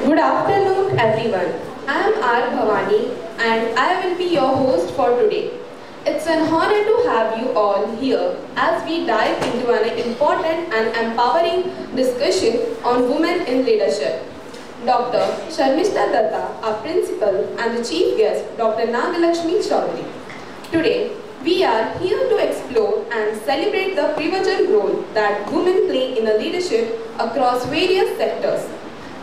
Good afternoon everyone. I am R. Bhavani and I will be your host for today. It's an honor to have you all here as we dive into an important and empowering discussion on women in leadership. Dr. Sharmishta Datta, our principal, and the chief guest, Dr. Nagalakshmi Chaudhary. Today, we are here to explore and celebrate the pivotal role that women play in a leadership across various sectors.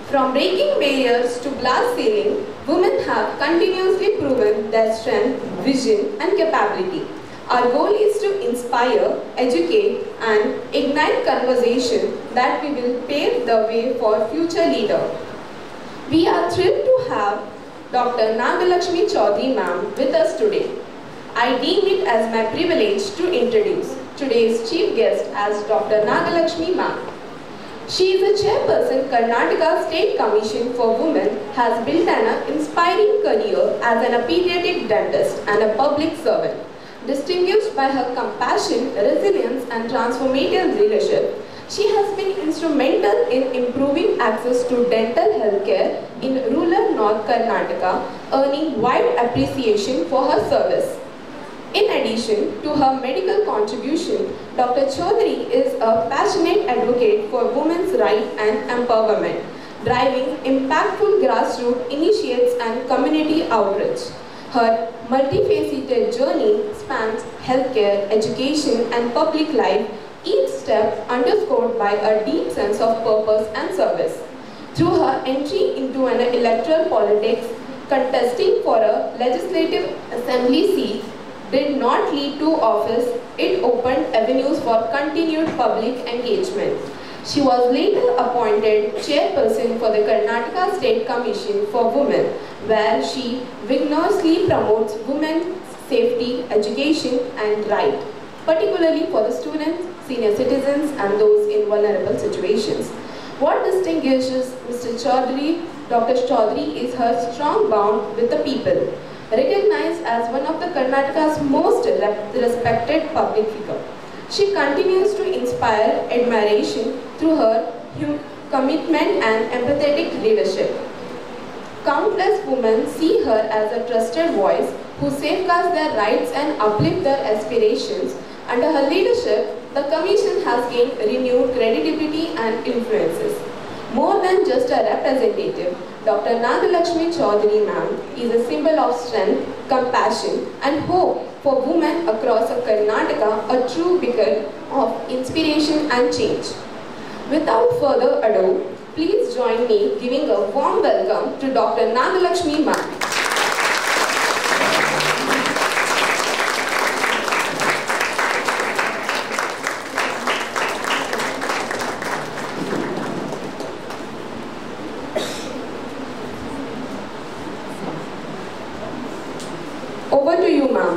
From breaking barriers to glass ceiling, women have continuously proven their strength, vision, and capability. Our goal is to inspire, educate, and ignite conversation that we will pave the way for future leaders. We are thrilled to have Dr. Nagalakshmi Chaudhary ma'am with us today. I deem it as my privilege to introduce today's chief guest as Dr. Nagalakshmi ma'am. She is a chairperson Karnataka State Commission for Women, has built an inspiring career as an pediatric dentist and a public servant. Distinguished by her compassion, resilience and transformative leadership, she has been instrumental in improving access to dental health care in rural North Karnataka, earning wide appreciation for her service. In addition to her medical contribution, Dr. Chaudhary is a passionate advocate for women's rights and empowerment, driving impactful grassroots initiatives and community outreach. Her multifaceted journey spans healthcare, education, and public life, each step underscored by a deep sense of purpose and service. Through her entry into an electoral politics, contesting for a legislative assembly seat did not lead to office, it opened avenues for continued public engagement. She was later appointed chairperson for the Karnataka State Commission for Women, where she vigorously promotes women's safety, education and rights, particularly for the students, senior citizens and those in vulnerable situations. What distinguishes Mr. Chaudhary, Dr. Chaudhary is her strong bond with the people. Recognized as one of the Karnataka's most respected public figure. She continues to inspire admiration through her commitment and empathetic leadership. Countless women see her as a trusted voice who safeguards their rights and uplifts their aspirations. Under her leadership, the Commission has gained renewed credibility and influences. More than just a representative, Dr. Nagalakshmi Chaudhary ma'am is a symbol of strength, compassion and hope for women across Karnataka, a true beacon of inspiration and change. Without further ado, please join me giving a warm welcome to Dr. Nagalakshmi ma'am. Over to you, ma'am.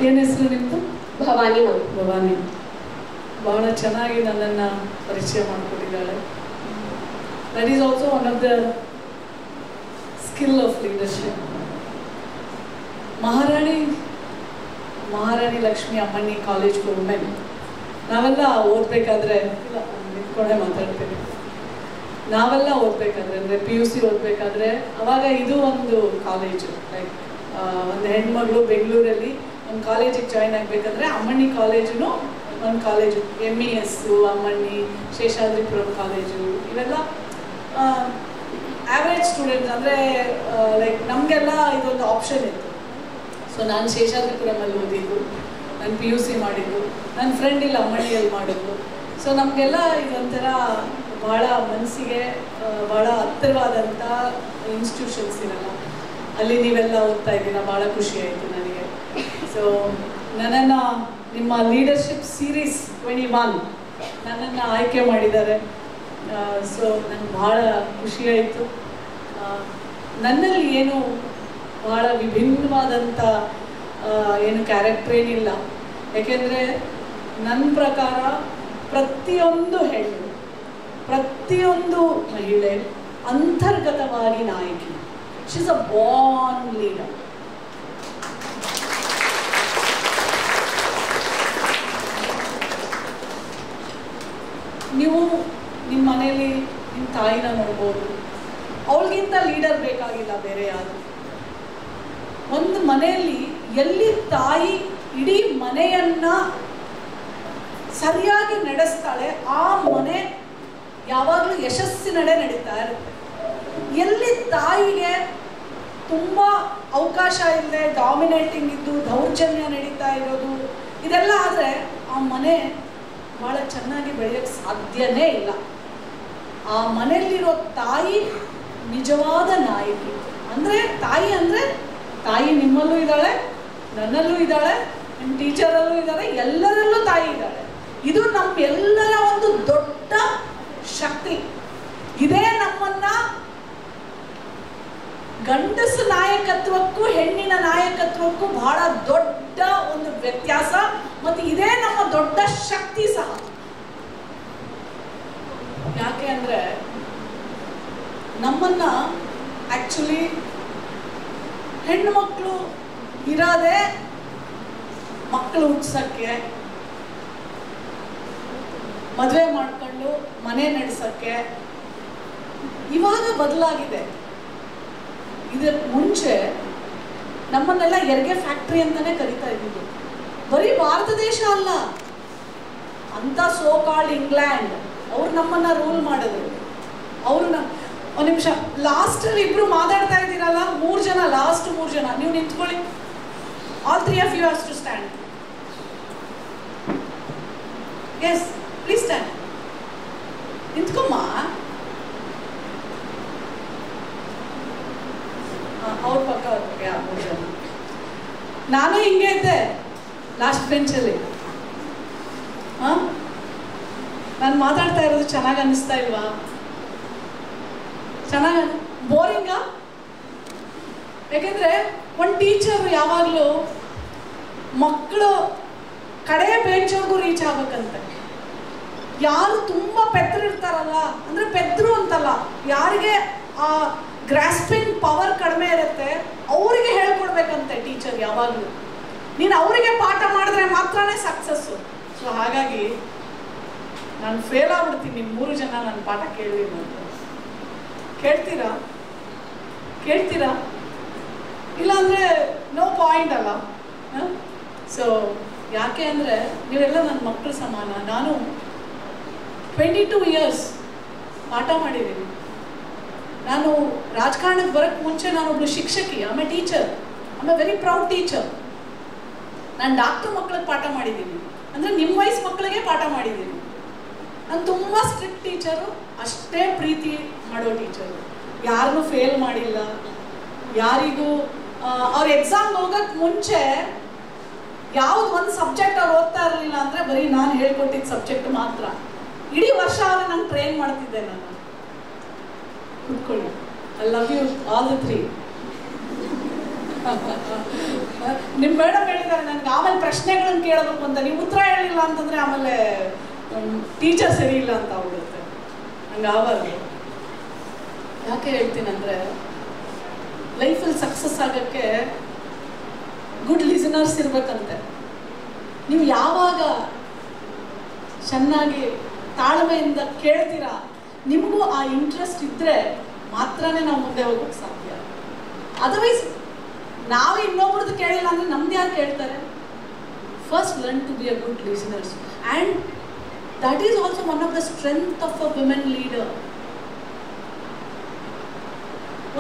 ಏನು ಹೆಸರು ನಿಮ್ಮದು? Bhavani ma'am. Bhavani ಬಹಳ ಚೆನ್ನಾಗಿ ನನ್ನನ್ನು ಪರಿಚಯ ಮಾಡಿಕೊಟ್ಟಿದ್ದಾಳೆ. That is also one of the skill of leadership. Maharani Lakshmi Ammanni college for women ನಾವೆಲ್ಲ ಓದಬೇಕಾದ್ರೆ ಇಲ್ಲ ನಿಂತ್ಕೊಂಡೆ ಮಾತಾಡ್ತೀನಿ. ನಾವೆಲ್ಲ ಓದಬೇಕಾದ್ರೆ ಅಂದರೆ PUC ಓದಬೇಕಾದ್ರೆ ಅವಾಗ ಇದು ಒಂದು ಕಾಲೇಜು, ಲೈಕ್ ಒಂದು ಹೆಣ್ಮಗಳು ಬೆಂಗಳೂರಲ್ಲಿ ಒಂದು ಕಾಲೇಜಿಗೆ ಜಾಯ್ನ್ ಆಗಬೇಕಾದ್ರೆ ಅಮ್ಮಣ್ಣಿ ಕಾಲೇಜು ಒಂದು ಕಾಲೇಜು, MES, ಅಮ್ಮಣ್ಣಿ, ಶೇಷಾದ್ರಿಪುರಂ ಕಾಲೇಜು, ಇವೆಲ್ಲ ಆ್ಯಾವ್ರೇಜ್ ಸ್ಟೂಡೆಂಟ್ಸ್ ಅಂದರೆ ಲೈಕ್ ನಮಗೆಲ್ಲ ಇದೊಂದು ಆಪ್ಷನ್ ಇತ್ತು. ಸೊ ನಾನು ಶೇಷಾದ್ರಿಪುರಮಲ್ಲಿ ಓದಿದ್ದು, ನಾನು PUC ಮಾಡಿದ್ದು, ನನ್ನ ಫ್ರೆಂಡ್ ಇಲ್ಲಿ ಅಮ್ಮಣ್ಣಿಯಲ್ಲಿ ಮಾಡಿದ್ದು. ಸೊ ನಮಗೆಲ್ಲ ಇದೊಂಥರ ಭಾಳ ಮನಸ್ಸಿಗೆ ಭಾಳ ಹತ್ತಿರವಾದಂಥ ಇನ್ಸ್ಟಿಟ್ಯೂಷನ್ಸ್ ಇರಲ್ಲ. ಅಲ್ಲಿ ನೀವೆಲ್ಲ ಓದ್ತಾ ಇದ್ದೀರಾ, ಭಾಳ ಖುಷಿ ಆಯಿತು ನನಗೆ. ಸೊ ನನ್ನನ್ನು ನಿಮ್ಮ ಲೀಡರ್ಶಿಪ್ ಸೀರೀಸ್ 21 ನನ್ನನ್ನು ಆಯ್ಕೆ ಮಾಡಿದ್ದಾರೆ. ಸೊ ನನಗೆ ಭಾಳ ಖುಷಿಯಾಯಿತು. ನನ್ನಲ್ಲಿ ಏನು ಭಾಳ ವಿಭಿನ್ನವಾದಂಥ ಏನು ಕ್ಯಾರೆಕ್ಟರ್ ಏನಿಲ್ಲ. ಯಾಕೆಂದರೆ ನನ್ನ ಪ್ರಕಾರ ಪ್ರತಿಯೊಂದು ಹೆಣ್ಣು, ಪ್ರತಿಯೊಂದು ಮಹಿಳೆ ಅಂತರ್ಗತವಾಗಿ ನಾಯಕಿ. She is a Born leader. ನೀವು ನಿಮ್ಮ ಮನೇಲಿ ನಿಮ್ಮ ತಾಯಿನ ನೋಡ್ಬೋದು. ಅವಳಿಗಿಂತ ಲೀಡರ್ ಬೇಕಾಗಿಲ್ಲ ಬೇರೆ ಯಾರು. ಒಂದು ಮನೆಯಲ್ಲಿ ಎಲ್ಲಿ ತಾಯಿ ಇಡೀ ಮನೆಯನ್ನ ಸರಿಯಾಗಿ ನಡೆಸ್ತಾಳೆ, ಆ ಮನೆ ಯಾವಾಗಲೂ ಯಶಸ್ಸಿನಡೆ ನಡೀತಾ ಇರುತ್ತೆ. ಎಲ್ಲಿ ತಾಯಿಗೆ ತುಂಬ ಅವಕಾಶ ಇಲ್ಲದೆ ಡಾಮಿನೇಟಿಂಗ್ ಇದ್ದು ದೌರ್ಜನ್ಯ ನಡೀತಾ ಇರೋದು ಇದೆಲ್ಲ ಆದರೆ ಆ ಮನೆ ಭಾಳ ಚೆನ್ನಾಗಿ ಬೆಳೆಯೋಕ್ಕೆ ಸಾಧ್ಯನೇ ಇಲ್ಲ. ಆ ಮನೆಯಲ್ಲಿರೋ ತಾಯಿ ನಿಜವಾದ ನಾಯಕಿ. ಅಂದರೆ ತಾಯಿ ನಿಮ್ಮಲ್ಲೂ ಇದ್ದಾಳೆ, ನನ್ನಲ್ಲೂ ಇದ್ದಾಳೆ, ನಿಮ್ಮ ಟೀಚರಲ್ಲೂ ಇದ್ದಾಳೆ, ಎಲ್ಲರಲ್ಲೂ ತಾಯಿ ಇದ್ದಾಳೆ. ಇದು ನಮ್ಮೆಲ್ಲರ ಒಂದು ದೊಡ್ಡ ಶಕ್ತಿ. ಇದೇ ನಮ್ಮನ್ನ ಗಂಡಸ ನಾಯಕತ್ವಕ್ಕೂ ಹೆಣ್ಣಿನ ನಾಯಕತ್ವಕ್ಕೂ ಬಹಳ ದೊಡ್ಡ ಒಂದು ವ್ಯತ್ಯಾಸ, ಮತ್ತು ಇದೇ ನಮ್ಮ ದೊಡ್ಡ ಶಕ್ತಿ ಸಹ. ಯಾಕೆ ಅಂದ್ರೆ ನಮ್ಮನ್ನ ಆಕ್ಚುಲಿ ಹೆಣ್ಣು ಮಕ್ಕಳು ಇರೋದೇ ಮಕ್ಕಳು ಹುಟ್ಟಿಸಕ್ಕೆ, ಮದುವೆ ಮಾಡ್ಕೊಂಡು ಮನೆ ನಡೆಸಕ್ಕೆ. ಇವಾಗ ಬದಲಾಗಿದೆ. ಇದರ ಮುಂಚೆ ನಮ್ಮನ್ನೆಲ್ಲ ಹೆರಿಗೆ ಫ್ಯಾಕ್ಟ್ರಿ ಅಂತಾನೆ ಕರಿತಾ ಇದ್ದಿದ್ದು. ಬರೀ ಭಾರತ ದೇಶ ಅಲ್ಲ, ಅಂತ ಸೋಕಾಲ್ಡ್ ಇಂಗ್ಲೆಂಡ್ ಅವ್ರು ನಮ್ಮನ್ನ ರೂಲ್ ಮಾಡಿದ್ರು. ಅವರು ಒಂದು ನಿಮಿಷ, ಲಾಸ್ಟಲ್ಲಿ ಇಬ್ರು ಮಾತಾಡ್ತಾ ಇದ್ದೀರಲ್ಲ, 3 ಜನ, ಲಾಸ್ಟ್ 3 ಜನ ನೀವು ನಿಂತ್ಕೊಳ್ಳಿ. All 3 of you has to stand. Yes, please stand. ನಿಂತ್ಕೊಮ್ಮ. ಅವ್ರ ಪಕ್ಕ 3 ಜನ. ನಾನು ಹಿಂಗೆ ಇದ್ದೆ ಲಾಸ್ಟ್ ಬೆಂಚಲ್ಲಿ. ನಾನು ಮಾತಾಡ್ತಾ ಇರೋದು ಚೆನ್ನಾಗಿ ಅನ್ನಿಸ್ತಾ ಇಲ್ವಾ? ಚೆನ್ನಾಗಿ ಬೋರಿಂಗಾ? ಯಾಕೆಂದ್ರೆ ಒಂದು ಟೀಚರ್ ಯಾವಾಗಲೂ ಮಕ್ಕಳು ಕಡೆ ಬೆಂಚ್ವರೆಗೂ ರೀಚ್ ಆಗ್ಬೇಕಂತೆ. ಯಾರು ತುಂಬ ಪೆದ್ರಿರ್ತಾರಲ್ಲ, ಅಂದರೆ ಪೆದ್ರು ಅಂತಲ್ಲ, ಯಾರಿಗೆ ಆ ಗ್ರಾಸ್ಪಿಂಗ್ ಪವರ್ ಕಡಿಮೆ ಇರುತ್ತೆ ಅವರಿಗೆ ಹೇಳ್ಕೊಡ್ಬೇಕಂತೆ ಟೀಚರ್ ಯಾವಾಗಲೂ. ನೀನು ಅವರಿಗೆ ಪಾಠ ಮಾಡಿದ್ರೆ ಮಾತ್ರನೇ ಸಕ್ಸಸ್ಸು. ಸೊ ಹಾಗಾಗಿ ನಾನು ಫೇಲ್ ಆಗ್ಬಿಡ್ತೀನಿ ನಿಮ್ಮ 3 ಜನ ನನ್ನ ಪಾಠ ಕೇಳಲಿಲ್ಲ ಅಂತ. ಕೇಳ್ತೀರಾ? ಇಲ್ಲಾಂದರೆ ನೋ ಪಾಯಿಂಟ್ ಅಲ್ಲ. ಸೊ ಯಾಕೆ ಅಂದರೆ ನೀವೆಲ್ಲ ನನ್ನ ಮಕ್ಕಳು ಸಮಾನ. ನಾನು 22 years ಪಾಠ ಮಾಡಿದ್ದೀನಿ. ನಾನು ರಾಜಕಾರಣಕ್ಕೆ ಬರೋಕ್ಕೆ ಮುಂಚೆ ನಾನೊಬ್ಳು ಶಿಕ್ಷಕಿ, ಆಮೆ ಟೀಚರ್, ಆಮೆ ವೆರಿ ಪ್ರೌಡ್ ಟೀಚರ್. ನಾನು ಡಾಕ್ಟರ್ ಮಕ್ಕಳಿಗೆ ಪಾಠ ಮಾಡಿದ್ದೀನಿ, ಅಂದರೆ ನಿಮ್ಮ ವಯಸ್ಸು ಮಕ್ಕಳಿಗೆ ಪಾಠ ಮಾಡಿದ್ದೀನಿ. ನಾನು ತುಂಬ ಸ್ಟ್ರಿಕ್ಟ್ ಟೀಚರು, ಅಷ್ಟೇ ಪ್ರೀತಿ ಮಾಡೋ ಟೀಚರು. ಯಾರನ್ನೂ ಫೇಲ್ ಮಾಡಿಲ್ಲ, ಯಾರಿಗೂ ಅವ್ರ ಎಕ್ಸಾಮ್ಗೆ ಹೋಗೋಕ್ಕೆ ಮುಂಚೆ ಯಾವ್ದು ಒಂದು ಸಬ್ಜೆಕ್ಟ್ ಅವ್ರು ಓದ್ತಾ ಇರಲಿಲ್ಲ ಅಂದರೆ ಬರೀ ನಾನು ಹೇಳ್ಕೊಟ್ಟಿದ್ದ ಸಬ್ಜೆಕ್ಟ್ ಮಾತ್ರ. ಇಡೀ ವರ್ಷ ಅವ್ರು ನಂಗೆ ಟ್ರೈನ್ ಮಾಡ್ತಿದ್ದೆ. ನಾನು ಕೂತ್ಕೊಳ್ಳಿ. I love you all the 3. ನಿಮ್ಮ ಮೇಡಮ್ ಹೇಳಿದ್ದಾರೆ ನನಗೆ ಆಮೇಲೆ ಪ್ರಶ್ನೆಗಳನ್ನು ಕೇಳಬೇಕು ಅಂತ. ನೀವು ಉತ್ತರ ಹೇಳಿಲ್ಲ ಅಂತಂದರೆ ಆಮೇಲೆ ಟೀಚರ್ ಸರಿ ಇಲ್ಲ ಅಂತ ಆಗ್ಬಿಡುತ್ತೆ. ನಂಗೆ ಆವಾಗ ಯಾಕೆ ಹೇಳ್ತೀನಂದರೆ, ಲೈಫಲ್ಲಿ ಸಕ್ಸಸ್ ಆಗೋಕ್ಕೆ ಗುಡ್ ಲಿಸನರ್ಸ್ ಇರಬೇಕಂತೆ. ನೀವು ಯಾವಾಗ ಚೆನ್ನಾಗಿ ತಾಳ್ಮೆಯಿಂದ ಕೇಳ್ತೀರಾ, ನಿಮಗೂ ಆ ಇಂಟ್ರೆಸ್ಟ್ ಇದ್ದರೆ ಮಾತ್ರನೇ ನಾವು ಮುಂದೆ ಹೋಗೋಕ್ಕೆ ಸಾಧ್ಯ. ಅದರ್ವೈಸ್ ನಾವು ಇನ್ನೊಬ್ರದ್ದು ಕೇಳಿಲ್ಲ ಅಂದರೆ ನಮ್ದು ಯಾರು ಕೇಳ್ತಾರೆ? First learn to be a good listeners. And that is also one of the strength of a women leader.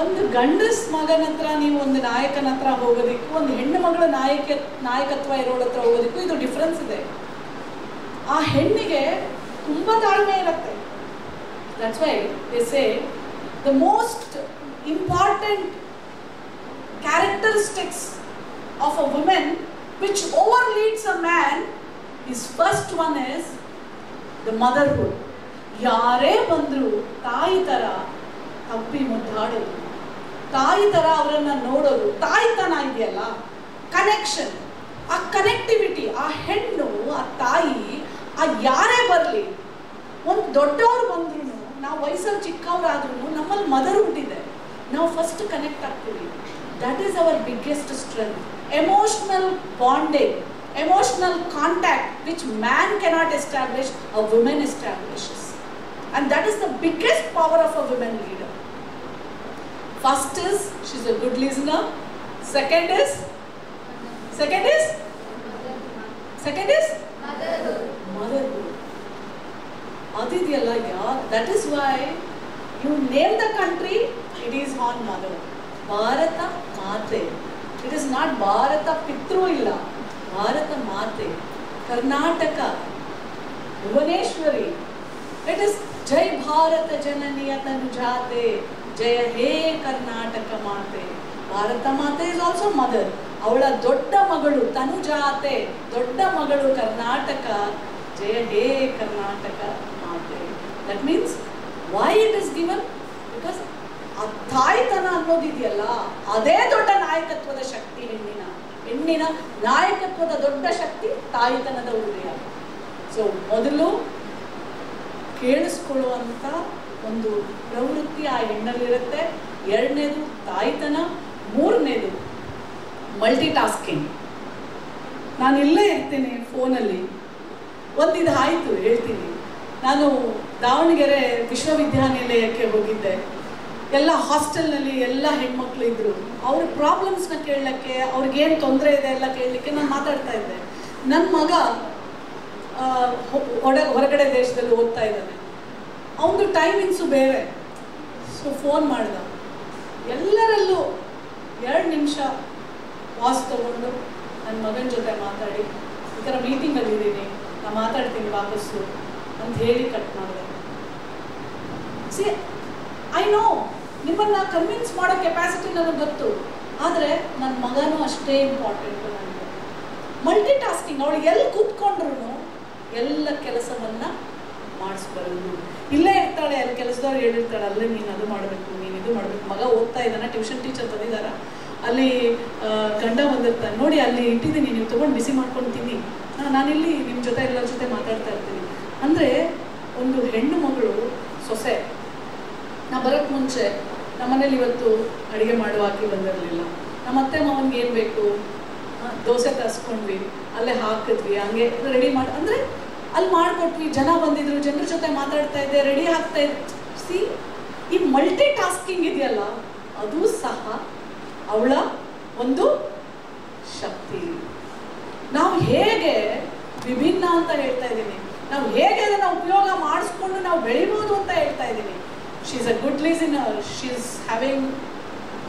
ಒಂದು ಗಂಡಸ್ ಮಗನ ಹತ್ರ ನೀವು ಒಂದು ನಾಯಕನ ಹತ್ರ ಹೋಗೋದಕ್ಕೂ ಒಂದು ಹೆಣ್ಣು ಮಗಳ ನಾಯಕತ್ವ ಇರೋಳ ಹತ್ರ ಹೋಗೋದಕ್ಕೂ ಇದು ಡಿಫ್ರೆನ್ಸ್ ಇದೆ. ಆ ಹೆಣ್ಣಿಗೆ ತುಂಬ ತಾಳ್ಮೆ ಇರುತ್ತೆ. That's why they say the most important characteristics of a women which over leads a man is first one is the motherhood. ಯಾರೇ ಬಂದರೂ ತಾಯಿ ಥರ ತಪ್ಪಿ ಮುದ್ದಾಡೋದು, ತಾಯಿ ಥರ ಅವರನ್ನು ನೋಡೋದು, ತಾಯಿತನ ಇದೆಯಲ್ಲ, ಕನೆಕ್ಷನ್, ಆ ಕನೆಕ್ಟಿವಿಟಿ, ಆ ಹೆಣ್ಣು, ಆ ತಾಯಿ, ಆ ಯಾರೇ ಬರಲಿ, ಒಂದು ದೊಡ್ಡವ್ರು ಬಂದ್ರೂ, ನಾವು ವಯಸ್ಸಲ್ಲಿ ಚಿಕ್ಕವರಾದ್ರೂ ನಮ್ಮಲ್ಲಿ ಮದರ್ಹುಡ್ ಇದೆ. ನಾವು ಫಸ್ಟ್ ಕನೆಕ್ಟ್ ಆಗ್ತೀವಿ. That is our biggest strength. Emotional bonding, emotional contact which man cannot establish, a woman establishes. And that is the biggest power of a women leader. First is, she's a good listener. Second is motherhood. Adidiyalla, yeah. That is why you name the country, it is on mother. Bharata Mate. It is not Bharata Pitru illa. Bharata Mate. Karnataka. Bhuvaneshwari. It is Jai Bharata Jananiya Tanujate. Jaya He Karnataka Mate. Bharata Mate is also mother. Avula Dodda Magalu Tanujate. Dodda Magalu Karnataka. Jaya He Karnataka Mate. That means why it is given? Because ತಾಯ್ತನ ಅನ್ನೋದಿದೆಯಲ್ಲ ಅದೇ ದೊಡ್ಡ ನಾಯಕತ್ವದ ಶಕ್ತಿ. ಹೆಣ್ಣಿನ ನಾಯಕತ್ವದ ದೊಡ್ಡ ಶಕ್ತಿ ತಾಯ್ತನದ ಉದಯ. So ಮೊದಲು ಕೇಳಿಸ್ಕೊಳ್ಳುವಂಥ ಒಂದು ಪ್ರವೃತ್ತಿ ಆ ಹೆಣ್ಣಲ್ಲಿರುತ್ತೆ. ಎರಡನೇದು ತಾಯ್ತನ. ಮೂರನೇದು ಮಲ್ಟಿ ಟಾಸ್ಕಿಂಗ್. ನಾನು ಇಲ್ಲೇ ಇರ್ತೀನಿ ಫೋನಲ್ಲಿ. ಒಂದಿದು ಆಯಿತು ಹೇಳ್ತೀನಿ. ನಾನು ದಾವಣಗೆರೆ ವಿಶ್ವವಿದ್ಯಾನಿಲಯಕ್ಕೆ ಹೋಗಿದ್ದೆ. ಎಲ್ಲ ಹಾಸ್ಟೆಲ್ನಲ್ಲಿ ಎಲ್ಲ ಹೆಣ್ಮಕ್ಳು ಇದ್ದರು. ಅವ್ರ ಪ್ರಾಬ್ಲಮ್ಸ್ನ ಕೇಳಲಿಕ್ಕೆ, ಅವ್ರಿಗೇನು ತೊಂದರೆ ಇದೆ ಎಲ್ಲ ಕೇಳಲಿಕ್ಕೆ ನಾನು ಮಾತಾಡ್ತಾ ಇದ್ದೆ. ನನ್ನ ಮಗ ಹೊರಗಡೆ ದೇಶದಲ್ಲಿ ಓದ್ತಾ ಇದ್ದಾನೆ. ಅವನದು ಟೈಮಿಂಗ್ಸು ಬೇರೆ. ಸೊ ಫೋನ್ ಮಾಡ್ದ. ಎಲ್ಲರಲ್ಲೂ 2 ನಿಮಿಷ ವಾಸ್ ತಗೊಂಡು ನನ್ನ ಮಗನ ಜೊತೆ ಮಾತಾಡಿ, ಈ ಥರ ಮೀಟಿಂಗಲ್ಲಿದ್ದೀನಿ, ನಾನು ಮಾತಾಡ್ತೀನಿ ವಾಪಸ್ಸು ಅಂತ ಹೇಳಿ ಕಟ್ ಮಾಡಿದೆ. ಸಿ ಐ ನೋ ನಿಮ್ಮನ್ನು ಕನ್ವಿನ್ಸ್ ಮಾಡೋ ಕೆಪಾಸಿಟಿ ನನಗೆ ಗೊತ್ತು. ಆದರೆ ನನ್ನ ಮಗನೂ ಅಷ್ಟೇ ಇಂಪಾರ್ಟೆಂಟು ನನಗೆ. Multi tasking. ಅವಳು ಎಲ್ಲಿ ಕೂತ್ಕೊಂಡ್ರು ಎಲ್ಲ ಕೆಲಸವನ್ನು ಮಾಡಿಸ್ಬರೋದು. ಇಲ್ಲೇ ಇರ್ತಾಳೆ, ಅಲ್ಲಿ ಕೆಲಸದವ್ರು ಹೇಳಿರ್ತಾಳೆ, ಅಲ್ಲೇ ನೀನು ಅದು ಮಾಡಬೇಕು, ನೀನು ಇದು ಮಾಡಬೇಕು. ಮಗ ಓದ್ತಾ ಇದ್ದಾನೆ, ಟ್ಯೂಷನ್ ಟೀಚರ್ ಬಂದಿದ್ದಾರ, ಅಲ್ಲಿ ಗಂಡ ಬಂದಿರ್ತಾನೆ, ನೋಡಿ ಅಲ್ಲಿ ಇಟ್ಟಿದ್ದೀನಿ, ನೀವು ತೊಗೊಂಡು ಬಿಸಿ ಮಾಡ್ಕೊಂಡು ತಿನ್ನಿ, ನಾನಿಲ್ಲಿ ನಿಮ್ಮ ಜೊತೆ ಎಲ್ಲರ ಜೊತೆ ಮಾತಾಡ್ತಾ ಇರ್ತೀನಿ. ಅಂದರೆ ಒಂದು ಹೆಣ್ಣು ಮಗಳು ಸೊಸೆ. ನಾ ಬರೋಕ್ಕೆ ಮುಂಚೆ ನಮ್ಮನೇಲಿ ಇವತ್ತು ಅಡುಗೆ ಮಾಡುವಾಕಿ ಬಂದಿರಲಿಲ್ಲ. ನಮ್ಮ ಅತ್ತೆ ಮಾವನಿಗೆ ಏನು ಬೇಕು, ದೋಸೆ ತರಿಸ್ಕೊಂಡ್ವಿ, ಅಲ್ಲೇ ಹಾಕಿದ್ವಿ, ಹಂಗೆ ರೆಡಿ ಮಾಡಿ ಅಂದರೆ ಅಲ್ಲಿ ಮಾಡಿಕೊಟ್ವಿ. ಜನ ಬಂದಿದ್ರು, ಜನರ ಜೊತೆ ಮಾತಾಡ್ತಾ ಇದ್ದೆ, ರೆಡಿ ಆಗ್ತಾ ಇದ್ದೆ. ಸಿ ಈ ಮಲ್ಟಿ ಟಾಸ್ಕಿಂಗ್ ಇದೆಯಲ್ಲ, ಅದು ಸಹ ಅವಳ ಒಂದು ಶಕ್ತಿ. ನಾವು ಹೇಗೆ ವಿಭಿನ್ನ ಅಂತ ಹೇಳ್ತಾ ಇದ್ದೀನಿ, ನಾವು ಹೇಗೆ ಅದನ್ನು ಉಪಯೋಗ ಮಾಡಿಸ್ಕೊಂಡು ನಾವು ಬೆಳಿಬೋದು ಅಂತ ಹೇಳ್ತಾ ಇದ್ದೀನಿ. She's a good listener. She's having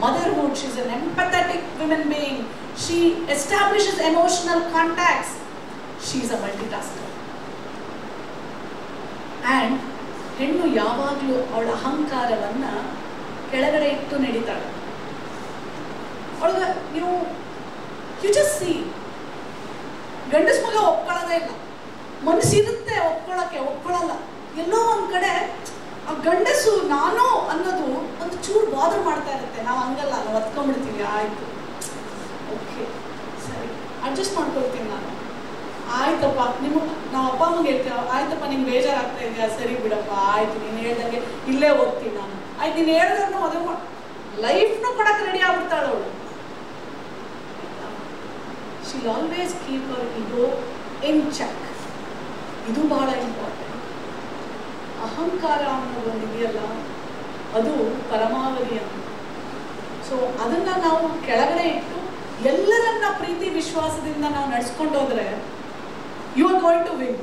motherhood. She's an empathetic woman being. She establishes emotional contacts. She's a multitasker. And ಹೆಣ್ಣು ಯಾವಾಗಲೂ ಅವಳ ಅಹಂಕಾರವನ್ನು ಕೆಳಗಡೆ ಇಟ್ಟು ನಡೀತಾಳೆ. ಅವಳಿಗೆ ನೀವು ಯು ಜಸ್ಟ್ ಸಿ, ಗಂಡಸ ಮಗ ಒಪ್ಕೊಳ್ಳೋದೇ ಇಲ್ಲ. ಮನಸ್ಸಿರುತ್ತೆ ಒಪ್ಕೊಳ್ಳಲ್ಲ. ಎಲ್ಲೋ ಒಂದು ಕಡೆ ಆ ಗಂಡಸು ನಾನು ಅನ್ನೋದು ಒಂದು ಚೂರು ಬಾದರ್ ಮಾಡ್ತಾ ಇರುತ್ತೆ. ನಾವು ಹಂಗಲ್ಲ, ನಾವು ಒತ್ಕೊಂಡ್ಬಿಡ್ತೀವಿ. ಆಯಿತು, ಓಕೆ, ಸರಿ, ಅಡ್ಜಸ್ಟ್ ಮಾಡ್ಕೊಳ್ತೀನಿ ನಾನು. ಆಯ್ತಪ್ಪ, ನಾವು ಅಪ್ಪ ಅಮ್ಮಗೆ ಹೇಳ್ತೀವಿ, ಆಯ್ತಪ್ಪ ನಿಮ್ಗೆ ಬೇಜಾರಾಗ್ತಾ ಇದೆಯಾ, ಸರಿ ಬಿಡಪ್ಪ, ಆಯ್ತು, ನೀನು ಹೇಳ್ದಂಗೆ ಇಲ್ಲೇ ಓದ್ತೀನಿ ನಾನು. ಆಯ್ತು, ನೀನು ಹೇಳಿದ್ರು ಅದು ಲೈಫ್ನು ಕೊಡಕ್ಕೆ ರೆಡಿ ಆಗ್ಬಿಡ್ತಾಳೆ ಅವಳು. She always keep our ego in check. ಇದು ಬಹಳ ಇಂಪಾರ್ಟೆಂಟ್. ಅಹಂಕಾರ ಅನ್ನೋದು ಇದೆಯಲ್ಲ, ಅದು ಪರಮಾವಧಿ ಅಂತ. ಸೊ ಅದನ್ನು ನಾವು ಕೆಳಗಡೆ ಇಟ್ಟು ಎಲ್ಲರನ್ನ ಪ್ರೀತಿ ವಿಶ್ವಾಸದಿಂದ ನಾವು ನಡೆಸ್ಕೊಂಡು ಹೋದ್ರೆ you are going to win.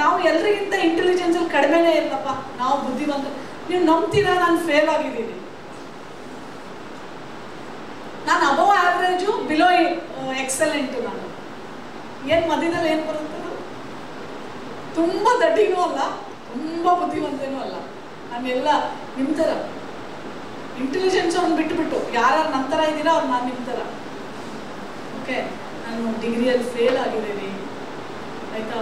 ನಾವು ಎಲ್ರಿಗಿಂತ ಇಂಟೆಲಿಜೆನ್ಸಲ್ಲಿ ಕಡಿಮೆನೇ ಇಲ್ಲಪ್ಪ, ನಾವು ಬುದ್ಧಿವಂತ. ನೀವು ನಂಬ್ತೀರಾ, ನಾನು ಫೇಲ್ ಆಗಿದ್ದೀನಿ. ನಾನು ಅಬವ್ ಆವ್ರೇಜು, ಬಿಲೋ ಎಕ್ಸಲೆಂಟು. ನಾನು ಏನು ಮಧ್ಯದಲ್ಲಿ ಏನು ಬರುತ್ತೆ, ತುಂಬ ದಡ್ಡಿನೂ ಅಲ್ಲ, ತುಂಬ ಬುದ್ಧಿವಂತನೂ ಅಲ್ಲ. ನಾನೆಲ್ಲ ನಿಮ್ಮ ಥರ ಇಂಟೆಲಿಜೆನ್ಸ್ ಅವ್ನು ಬಿಟ್ಟುಬಿಟ್ಟು ಯಾರು ನಂತರ ಇದ್ದೀರಾ ಅವ್ರು ನಾನು ನಿಮ್ಮ ಥರ. ಓಕೆ, ನಾನು ಡಿಗ್ರಿಯಲ್ಲಿ ಫೇಲ್ ಆಗಿದ್ದೀನಿ, ಆಯಿತಾ.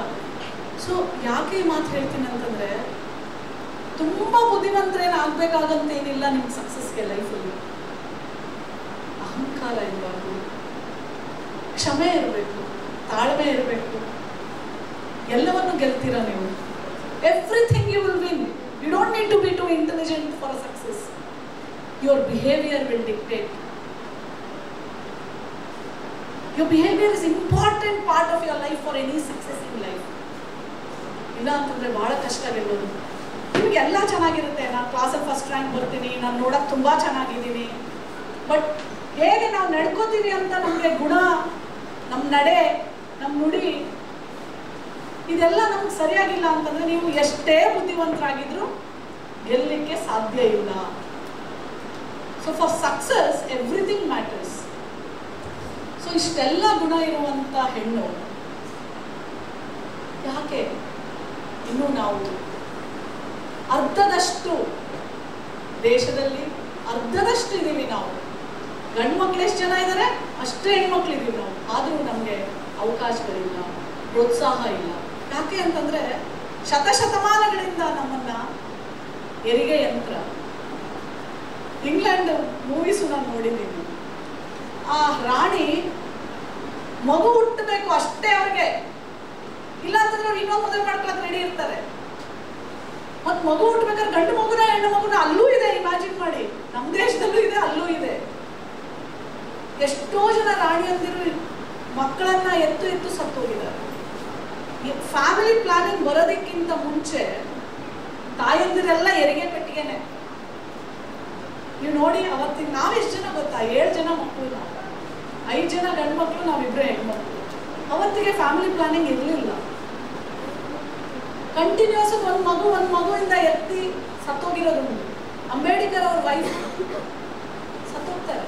ಸೊ ಯಾಕೆ ಈ ಮಾತು ಹೇಳ್ತೀನಿ ಅಂತಂದರೆ, ತುಂಬ ಬುದ್ಧಿವಂತರೇನು ಆಗಬೇಕಾಗಂತೇನಿಲ್ಲ ನಿಮ್ಮ ಸಕ್ಸಸ್ಗೆ ಲೈಫಲ್ಲಿ. ಅಹಂಕಾರ ಇರಬಾರ್ದು, ಕ್ಷಮೆ ಇರಬೇಕು, ತಾಳ್ಮೆ ಇರಬೇಕು. ಎಲ್ಲವನ್ನು ಗೆಲ್ತೀರಾ ನೀವು. Everything you will win. You don't need to be too intelligent for a success. Your behaviour will dictate. Your behavior is important part of your life for any success in life. ಇಲ್ಲ ಅಂತಂದರೆ ಭಾಳ ಕಷ್ಟ ಗೆಲ್ಲೋದು. ನಿಮಗೆಲ್ಲ ಚೆನ್ನಾಗಿರುತ್ತೆ, ನಾನು ಕ್ಲಾಸಲ್ಲಿ first rank ಬರ್ತೀನಿ, ನಾನು ನೋಡೋಕ್ಕೆ ತುಂಬ ಚೆನ್ನಾಗಿದ್ದೀನಿ, ಬಟ್ ಹೇಗೆ ನಾವು ನಡ್ಕೋತೀವಿ ಅಂತ ನಮಗೆ ಗುಣ, ನಮ್ಮ ನಡೆ, ನಮ್ಮ ನುಡಿ ಇದೆಲ್ಲ ನಮ್ಗೆ ಸರಿಯಾಗಿಲ್ಲ ಅಂತಂದರೆ ನೀವು ಎಷ್ಟೇ ಬುದ್ಧಿವಂತರಾಗಿದ್ರೂ ಗೆಲ್ಲಲಿಕ್ಕೆ ಸಾಧ್ಯ ಇಲ್ಲ. So for success everything matters. So ಇಷ್ಟೆಲ್ಲ ಗುಣ ಇರುವಂಥ ಹೆಣ್ಣು ಯಾಕೆ ಇನ್ನೂ ನಾವು ಅರ್ಧದಷ್ಟು ದೇಶದಲ್ಲಿ ಅರ್ಧದಷ್ಟು ಇದ್ದೀವಿ ನಾವು. ಗಂಡು ಮಕ್ಳು ಎಷ್ಟು ಜನ ಇದ್ದಾರೆ ಅಷ್ಟೇ ಹೆಣ್ಮಕ್ಳು ಇದ್ದೀವಿ ನಾವು. ಆದರೂ ನಮಗೆ ಅವಕಾಶಗಳಿಲ್ಲ, ಪ್ರೋತ್ಸಾಹ ಇಲ್ಲ. ಯಾಕೆ ಅಂತಂದರೆ ಶತಶತಮಾನಗಳಿಂದ ನಮ್ಮನ್ನು ಹೆರಿಗೆ ಯಂತ್ರ, ಇಂಗ್ಲೆಂಡ್ ಮೂವೀಸು ನಾನು ನೋಡಿದ್ದೀನಿ. ಆ ರಾಣಿ ಮಗು ಹುಟ್ಟಬೇಕು ಅಷ್ಟೇ ಅವ್ರಿಗೆ, ಇಲ್ಲ ಅಂತಂದ್ರೆ ಅವ್ರು ಇನ್ನೊಂದು ಮದುವೆ ಮಾಡ್ಕೊಳಕ್ಕೆ ರೆಡಿ ಇರ್ತಾರೆ. ಮತ್ತು ಮಗು ಹುಟ್ಟಬೇಕಾದ್ರೆ ಗಂಡು ಮಗುನ ಹೆಣ್ಣು ಮಗುನ ಅಲ್ಲೂ ಇದೆ, ಇಮ್ಯಾಜಿನ್ ಮಾಡಿ. ನಮ್ಮ ದೇಶದಲ್ಲೂ ಇದೆ, ಅಲ್ಲೂ ಇದೆ. ಎಷ್ಟೋ ಜನ ರಾಣಿಯಂದಿರು ಮಕ್ಕಳನ್ನ ಎತ್ತು ಎತ್ತು ಸತ್ತೋಗಿದ್ದಾರೆ. ಫ್ಯಾಮಿಲಿ ಪ್ಲಾನಿಂಗ್ ಬರೋದಕ್ಕಿಂತ ಮುಂಚೆ ತಾಯಂದಿರೆಲ್ಲ ಹೆರಿಗೆ ಪೆಟ್ಟಿಗೆನೆ. ನೀವು ನೋಡಿ, ಅವತ್ತಿಗೆ ನಾವೆಷ್ಟು ಜನ ಗೊತ್ತಾ? 7 ಜನ ಮಕ್ಕಳು ನಾವು, 5 ಜನ ಗಂಡು ಮಕ್ಕಳು, ನಾವಿಬ್ಬರೇ ಹೆಣ್ಮಕ್ಳು. ಅವತ್ತಿಗೆ ಫ್ಯಾಮಿಲಿ ಪ್ಲಾನಿಂಗ್ ಇರಲಿಲ್ಲ. ಕಂಟಿನ್ಯೂಸ್ ಒಂದು ಮಗುವಿಂದ ಎತ್ತಿ ಸತ್ತೋಗಿರೋದುಂಟು. ಅಂಬೇಡ್ಕರ್ ಅವ್ರ ವೈಫ್ ಸತ್ತೋಗ್ತಾರೆ.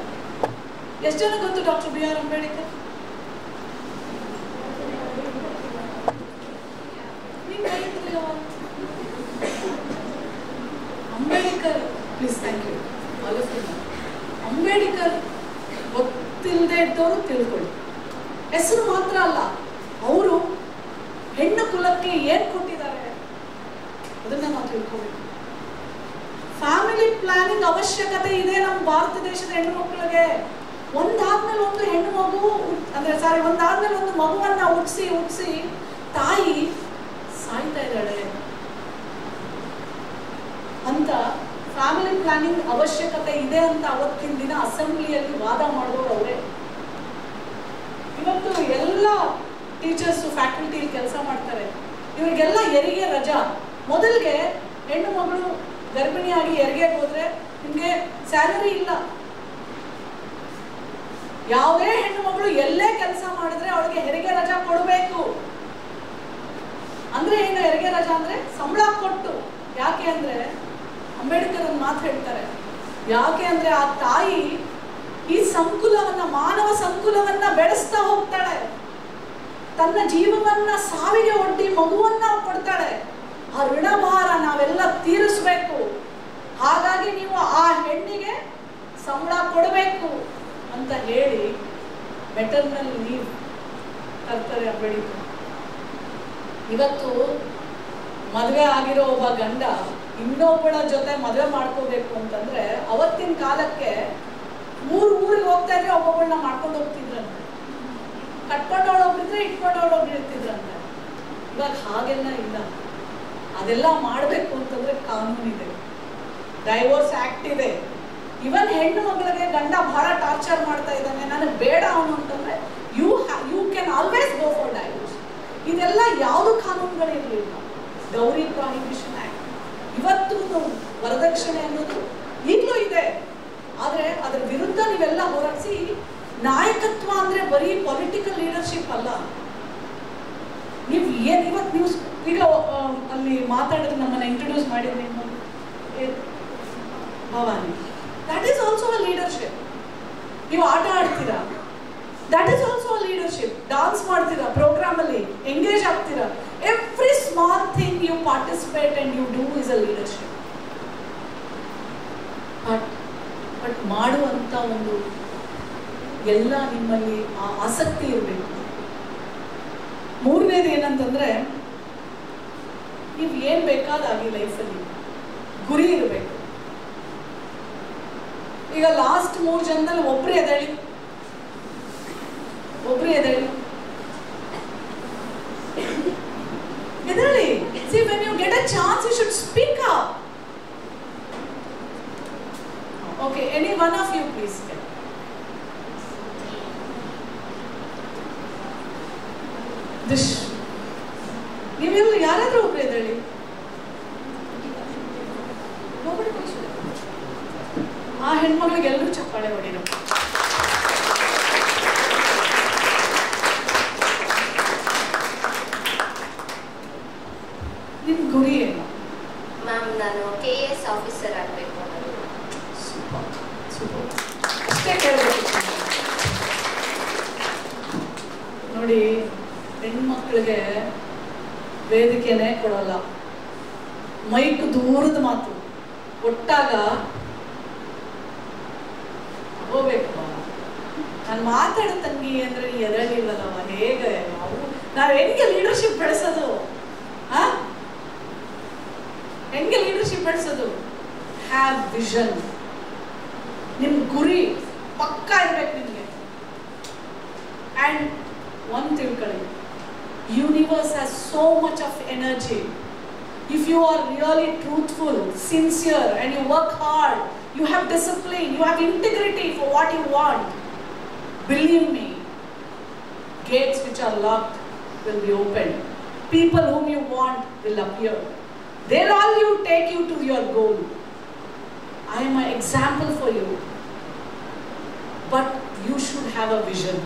ಎಷ್ಟು ಜನ ಗೊತ್ತು doctor B R Ambedkar? Ambedkar, please, thank you all of you. Ambedkar ಗೊತ್ತಿಲ್ಲದೆ ಇದ್ದವರು ತಿಳ್ಕೊಳ್ಳಿ. ಹೆಸರು ಮಾತ್ರ ಅಲ್ಲ, ಅವರು ಹೆಣ್ಣು ಕುಲಕ್ಕೆ ಏನು ಕೊಟ್ಟಿದ್ದಾರೆ ಅದನ್ನ ನಾವು ತಿಳ್ಕೋಬೇಕು. ಫ್ಯಾಮಿಲಿ ಪ್ಲಾನಿಂಗ್ ಅವಶ್ಯಕತೆ ಇದೆ ನಮ್ಮ ಭಾರತ ದೇಶದ ಹೆಣ್ಣು ಮಕ್ಕಳಿಗೆ. ಒಂದಾದ್ಮೇಲೆ ಒಂದು ಹೆಣ್ಣು ಮಗು ಒಂದಾದ್ಮೇಲೆ ಒಂದು ಮಗುವನ್ನ ಹುಟ್ಟಿಸಿ ತಾಯಿ ಸಾಯ್ತಾ ಇದ್ದಾಳೆ ಅಂತ ಫ್ಯಾಮಿಲಿ ಪ್ಲಾನಿಂಗ್ ಅವಶ್ಯಕತೆ ಇದೆ ಅಂತ ಅವತ್ತಿನ ದಿನ ಅಸೆಂಬ್ಲಿಯಲ್ಲಿ ವಾದ ಮಾಡೋರು ಅವರೇ. ಇವತ್ತು ಎಲ್ಲ ಟೀಚರ್ಸು ಫ್ಯಾಕಲ್ಟಿಲಿ ಕೆಲಸ ಮಾಡ್ತಾರೆ. ಇವರಿಗೆಲ್ಲ ಹೆರಿಗೆ ರಜಾ. ಮೊದಲಿಗೆ ಹೆಣ್ಣು ಮಗಳು ಗರ್ಭಿಣಿಯಾಗಿ ಹೆರಿಗೆ ಹೋದ್ರೆ ನಿಮಗೆ ಸ್ಯಾಲರಿ ಇಲ್ಲ. ಯಾವುದೇ ಹೆಣ್ಣು ಮಗಳು ಎಲ್ಲೇ ಕೆಲಸ ಮಾಡಿದ್ರೆ ಅವಳಿಗೆ ಹೆರಿಗೆ ರಜಾ ಕೊಡಬೇಕು. ಅಂದ್ರೆ ಏನು ಹೆರಿಗೆ ರಜಾ ಅಂದ್ರೆ? ಸಂಬಳ ಕೊಟ್ಟು. ಯಾಕೆ ಅಂದ್ರೆ ಅಂಬೇಡ್ಕರ್ ಒಂದು ಮಾತು ಹೇಳ್ತಾರೆ, ಯಾಕೆ ಅಂದ್ರೆ ಆ ತಾಯಿ ಈ ಸಂಕುಲವನ್ನ, ಮಾನವ ಸಂಕುಲವನ್ನ ಬೆಳೆಸ್ತಾ ಹೋಗ್ತಾಳೆ. ತನ್ನ ಜೀವವನ್ನ ಸಾವಿಗೆ ಒಡ್ಡಿ ಮಗುವನ್ನ ಕೊಡ್ತಾಳೆ. ಆ ಋಣಭಾರ ನಾವೆಲ್ಲ ತೀರಿಸ್ಬೇಕು. ಹಾಗಾಗಿ ನೀವು ಆ ಹೆಣ್ಣಿಗೆ ಸಂಬಳ ಕೊಡಬೇಕು ಅಂತ ಹೇಳಿ ಮೆಟರ್ನಲ್ ಲೀವ್ ತರ್ತಾರೆ ಅಂಬೇಡ್ಕರ್. ಇವತ್ತು ಮದುವೆ ಆಗಿರೋ ಒಬ್ಬ ಗಂಡ ಇನ್ನೊಬ್ಬಳ ಜೊತೆ ಮದುವೆ ಮಾಡ್ಕೋಬೇಕು ಅಂತಂದ್ರೆ ಅವತ್ತಿನ ಕಾಲಕ್ಕೆ ಊರಿಗೆ ಹೋಗ್ತಾ ಇದ್ರೆ ಒಬ್ಬೊಬ್ಬಳನ್ನ ಮಾಡ್ಕೊಂಡು ಹೋಗ್ತಿದ್ರಂತೆ. ಕಟ್ಕೊಂಡವಳೊಬ್ರಿದ್ರೆ ಇಟ್ಕೊಂಡವಳೊಬ್ರು ಇರ್ತಿದ್ರಂತೆ. ಇವಾಗ ಹಾಗೆಲ್ಲ ಇಲ್ಲ. ಅದೆಲ್ಲ ಮಾಡಬೇಕು ಅಂತಂದ್ರೆ ಕಾನೂನಿದೆ, ಡೈವೋರ್ಸ್ ಆಕ್ಟ್ ಇದೆ. ಇವನ್ ಹೆಣ್ಣು ಮಗಳಿಗೆ ಗಂಡ ಬಹಳ ಟಾರ್ಚರ್ ಮಾಡ್ತಾ ಇದ್ದಾನೆ, ನನಗೆ ಬೇಡ ಅವನು ಅಂತಂದ್ರೆ you can always go for divorce. ಇದೆಲ್ಲ ಯಾವುದು ಕಾನೂನುಗಳಿರಲಿಲ್ಲ. ಗೌರಿ ಪ್ರಾಹಿಬಿಷನ್ ಆಕ್ಟ್, ಇವತ್ತು ವರದಕ್ಷಿಣೆ ಅನ್ನೋದು ಈಗಲೂ ಇದೆ. ಆದರೆ ಅದರ ವಿರುದ್ಧ ನೀವೆಲ್ಲ ಹೋರಾಡಿಸಿ. ನಾಯಕತ್ವ ಅಂದ್ರೆ ಬರೀ ಪೊಲಿಟಿಕಲ್ ಲೀಡರ್ಶಿಪ್ ಅಲ್ಲ. ನೀವು ಇವತ್ತು ನೀವು ಈಗ ಅಲ್ಲಿ ಮಾತಾಡಿದ್ರೆ ನಮ್ಮನ್ನ ಇಂಟ್ರೊಡ್ಯೂಸ್ ಮಾಡಿದ್ರಿ Bhavani, that is also a leadership. ನೀವು ಆಟ ಆಡ್ತೀರಾ, that is also a leadership. Dance ಮಾಡ್ತೀರಾ, ಪ್ರೋಗ್ರಾಮ್ ಅಲ್ಲಿ ಎಂಗೇಜ್ ಆಗ್ತೀರಾ. Every small thing you participate and you do is a leadership. But ಮಾಡುವಂತ ಒಂದು ಎಲ್ಲ ನಿಮ್ಮಲ್ಲಿ ಆ ಆಸಕ್ತಿ ಇರಬೇಕು. ಮೂರನೇದು ಏನಂತಂದ್ರೆ, ನೀವು ಏನ್ ಬೇಕಾದಾಗಿ ಲೈಫಲ್ಲಿ ಗುರಿ ಇರಬೇಕು. ಈಗ ಲಾಸ್ಟ್ 3 ಜನದಲ್ಲಿ ಒಬ್ರು ಎದ್ದೇಳಿ. See, when you get a chance, you should speak up. Okay, any one of you, please. ನೀವೆಲ್ಲ ಯಾರಾದ್ರೂ ಒಬ್ರು ಎದ್ದೇಳಿ. ಆ ಹೆಣ್ಮಕ್ಳಿಗೆ ಎಲ್ಲರೂ ಚಪ್ಪಾಳೆ ಹೊಡಿರೋ. ನಿಮ್ ಗುರಿ ಏನು? ಮ್ಯಾಮ್, ನಾನು KS ಆಫೀಸರ್ ಆಗಬೇಕು ಅನ್ನೋದು. Super super. ಅಷ್ಟೇ ಕೇಳಬೇಕು. ನೋಡಿ, ಹೆಣ್ಮಕ್ಳಿಗೆ ವೇದಿಕೆನೇ ಕೊಡಲ್ಲ, ಮೈಕ್ ದೂರದ ಮಾತು ಕೊಟ್ಟಾಗ ಹೋಗ್ಬೇಕು. ನಾನು ಮಾತಾಡೋ ತಂಗಿ ಅಂದ್ರೆ ಎದರಲಿಲ್ಲವ, ಹೇಗೆ ನಾವು ಹೆಂಗೆ ಲೀಡರ್ಶಿಪ್ ಬೆಳೆಸೋದು? ಹೆಂಗೆ ಲೀಡರ್ಶಿಪ್ ಬೆಳೆಸೋದು? Have vision. ನಿಮ್ ಗುರಿ ಪಕ್ಕ ಇರ್ಬೇಕು ನಿಮ್ಗೆ. ಅಂಡ್ ಒಂದು ತಿಳ್ಕೊಳ್ಳಿ, universe has so much of energy. If you are really truthful, sincere, and you work hard, you have discipline, you have integrity for what you want, believe me, gates which are locked will be opened. People whom you want will appear. They'll all you take you to your goal. I am an example for you. But you should have a vision.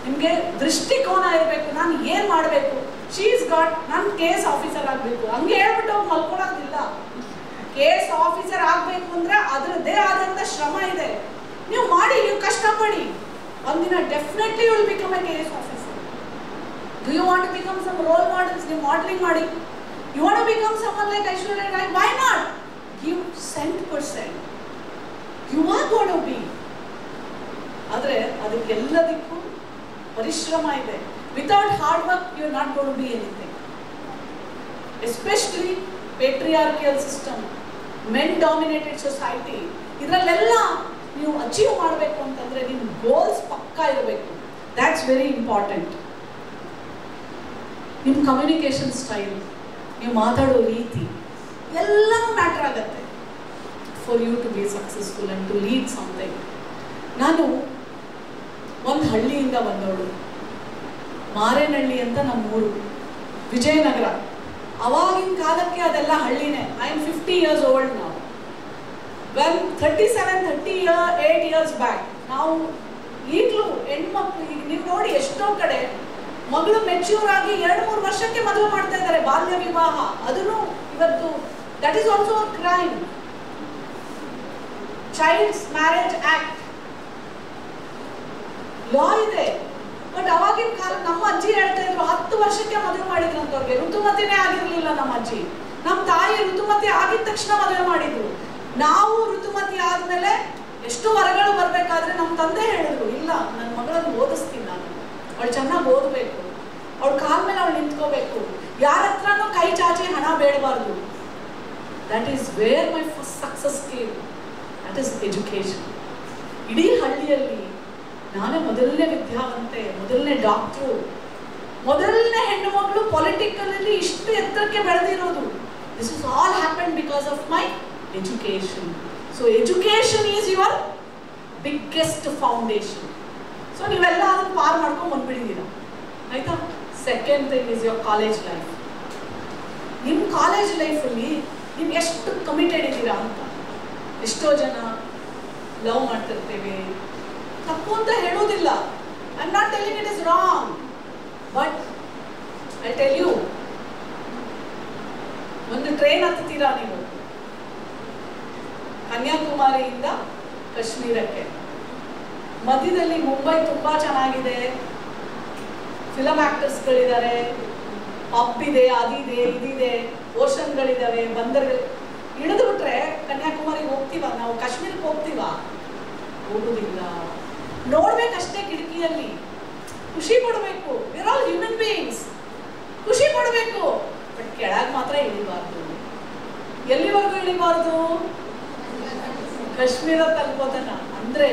ನಿಮಗೆ ದೃಷ್ಟಿಕೋನ ಇರಬೇಕು. ನಾನು ಏನು ಮಾಡಬೇಕು? She's got, ನಾನು KS officer ಆಗಬೇಕು ಹಂಗೆ ಹೇಳ್ಬಿಟ್ಟು ಅವ್ರು ಮಲ್ಕೊಳ್ಳೋದಿಲ್ಲ. KS ಆಫೀಸರ್ ಆಗಬೇಕು ಅಂದರೆ ಅದರದ್ದೇ ಆದಂಥ ಶ್ರಮ ಇದೆ. ನೀವು ಮಾಡಿ, ನೀವು ಕಷ್ಟಪಡಿ, ಒಂದಿನ definitely you will become a KS officer. Do you want to become some role models? ನೀವು ಮಾಡಲಿಂಗ್ ಮಾಡಿ. You want to become someone like Aishwarya Rai? Why not? Give 100%. You are got to be. ಆದರೆ ಅದಕ್ಕೆಲ್ಲದಕ್ಕೂ ಪರಿಶ್ರಮ ಇದೆ. Without hard work, you are not going to be anything. Especially patriarchal system, men-dominated society. ಇದರಲ್ಲೆಲ್ಲ ನೀವು achieve ಮಾಡಬೇಕು ಅಂತಂದ್ರೆ ನಿಮ್ಮ ಗೋಲ್ಸ್ ಪಕ್ಕಾ ಇರಬೇಕು. That's very important. ನಿಮ್ಮ ಕಮ್ಯುನಿಕೇಶನ್ ಸ್ಟೈಲ್, ನೀವು ಮಾತಾಡೋ ರೀತಿ ಎಲ್ಲನೂ ಮ್ಯಾಟರ್ ಆಗುತ್ತೆ for you to be successful and to lead something. ನಾನು ಒಂದು ಹಳ್ಳಿಯಿಂದ ಬಂದವಳು, ಮಾರೇನಹಳ್ಳಿ ಅಂತ ನಮ್ಮೂರು, ವಿಜಯನಗರ. ಅವಾಗಿನ ಕಾಲಕ್ಕೆ ಅದೆಲ್ಲ ಹಳ್ಳಿನೇ. ಐ ಆಮ್ 50 years old ನಾವು. ವೆನ್ 38 years ಬ್ಯಾಕ್ ನಾವು ಈಗಲೂ ಹೆಣ್ಮಕ್ಳು, ಈಗ ನೀವು ನೋಡಿ ಎಷ್ಟೋ ಕಡೆ ಮಗಳು ಮೆಚ್ಯೂರ್ ಆಗಿ 2-3 ವರ್ಷಕ್ಕೆ ಮದುವೆ ಮಾಡ್ತಾ ಇದ್ದಾರೆ, ಬಾಲ್ಯ ವಿವಾಹ. ಅದನ್ನು ಇವತ್ತು that is also a crime. Childs marriage act law ಇದೆ. ಬಟ್ ಅವಾಗಿನ ಕಾಲ ನಮ್ಮ ಅಜ್ಜಿ ಹೇಳ್ತಾ ಇದ್ರು 10 ವರ್ಷಕ್ಕೆ ಮದುವೆ ಮಾಡಿದ್ರು ಅಂತವ್ರಿಗೆ. ಋತುಮತಿನೇ ಆಗಿರ್ಲಿಲ್ಲ ನಮ್ಮ ಅಜ್ಜಿ. ನಮ್ಮ ತಾಯಿ ಋತುಮತಿ ಆಗಿದ ತಕ್ಷಣ ಮದುವೆ ಮಾಡಿದ್ರು. ನಾವು ಋತುಮತಿ ಆದ್ಮೇಲೆ ಎಷ್ಟು ವರಗಳು ಬರ್ಬೇಕಾದ್ರೆ ನಮ್ಮ ತಂದೆ ಹೇಳಿದ್ರು, ಇಲ್ಲ ನನ್ನ ಮಗಳನ್ನು ಓದಿಸ್ತೀನಿ ನಾನು, ಅವಳು ಚೆನ್ನಾಗಿ ಓದಬೇಕು, ಅವಳ ಕಾಲ ಮೇಲೆ ಅವಳು ನಿಂತ್ಕೋಬೇಕು, ಯಾರ ಹತ್ರನೂ ಕೈ ಚಾಚಿ ಹಣ ಬೇಡಬಾರ್ದು. That is where my first success came. That is education. ಇಡೀ ಹಳ್ಳಿಯಲ್ಲಿ ನಾನೇ ಮೊದಲನೇ ವಿದ್ಯಾವಂತೆ, ಮೊದಲನೇ ಡಾಕ್ಟ್ರು, ಮೊದಲನೇ ಹೆಣ್ಣು ಮಗಳು ಪೊಲಿಟಿಕಲ್ಲಿ ಇಷ್ಟು ಎತ್ತರಕ್ಕೆ ಬೆಳೆದಿರೋದು. This is all happen because of my education. So education is your biggest foundation. So ನೀವೆಲ್ಲ ಅದನ್ನು ಪಾರ್ ಮಾಡ್ಕೊಂಡು ಬಂದ್ಬಿಟ್ಟಿದ್ದೀರ, ಆಯ್ತಾ? Second thing is your college life. ನಿಮ್ಮ ಕಾಲೇಜ್ ಲೈಫಲ್ಲಿ ನೀವು ಎಷ್ಟು ಕಮಿಟೆಡ್ ಇದ್ದೀರಾ ಅಂತ. ಎಷ್ಟೋ ಜನ ಲವ್ ಮಾಡ್ತಿರ್ತೇವೆ, ತಪ್ಪು ಅಂತ ಹೇಳೋದಿಲ್ಲ. I am not telling it is wrong, but I tell you, ಒಂದು ಟ್ರೈನ್ ಹತ್ತೀರಾ ನೀವು ಕನ್ಯಾಕುಮಾರಿಯಿಂದ ಕಾಶ್ಮೀರಕ್ಕೆ, ಮಧ್ಯದಲ್ಲಿ ಮುಂಬೈ ತುಂಬಾ ಚೆನ್ನಾಗಿದೆ, ಫಿಲಮ್ ಆಕ್ಟರ್ಸ್ಗಳಿದ್ದಾರೆ, ಪಬ್ ಇದೆ, ಅದಿದೆ, ಇದಿದೆ, ಓಷನ್ಗಳಿದ್ದಾವೆ, ಬಂದರ್ಗಳು. ಇಳಿದು ಬಿಟ್ರೆ ಕನ್ಯಾಕುಮಾರಿಗೆ ಹೋಗ್ತೀವ ನಾವು, ಕಾಶ್ಮೀರಕ್ಕೆ ಹೋಗ್ತೀವ? ಹೋಗುದಿಲ್ಲ. ನೋಡ್ಬೇಕಷ್ಟೇ ಕಿಟಕಿಯಲ್ಲಿ, ಖುಷಿ ಪಡಬೇಕು. We are all human beings, ಖುಷಿ ಪಡಬೇಕು. ಬಟ್ ಕೆಳಗೆ ಮಾತ್ರ ಇಳಿಬಾರ್ದು. ಎಲ್ಲಿವರೆಗೂ ಇಳಿಬಾರ್ದು? ಕಾಶ್ಮೀರ ತಲುಪೋತನ. ಅಂದ್ರೆ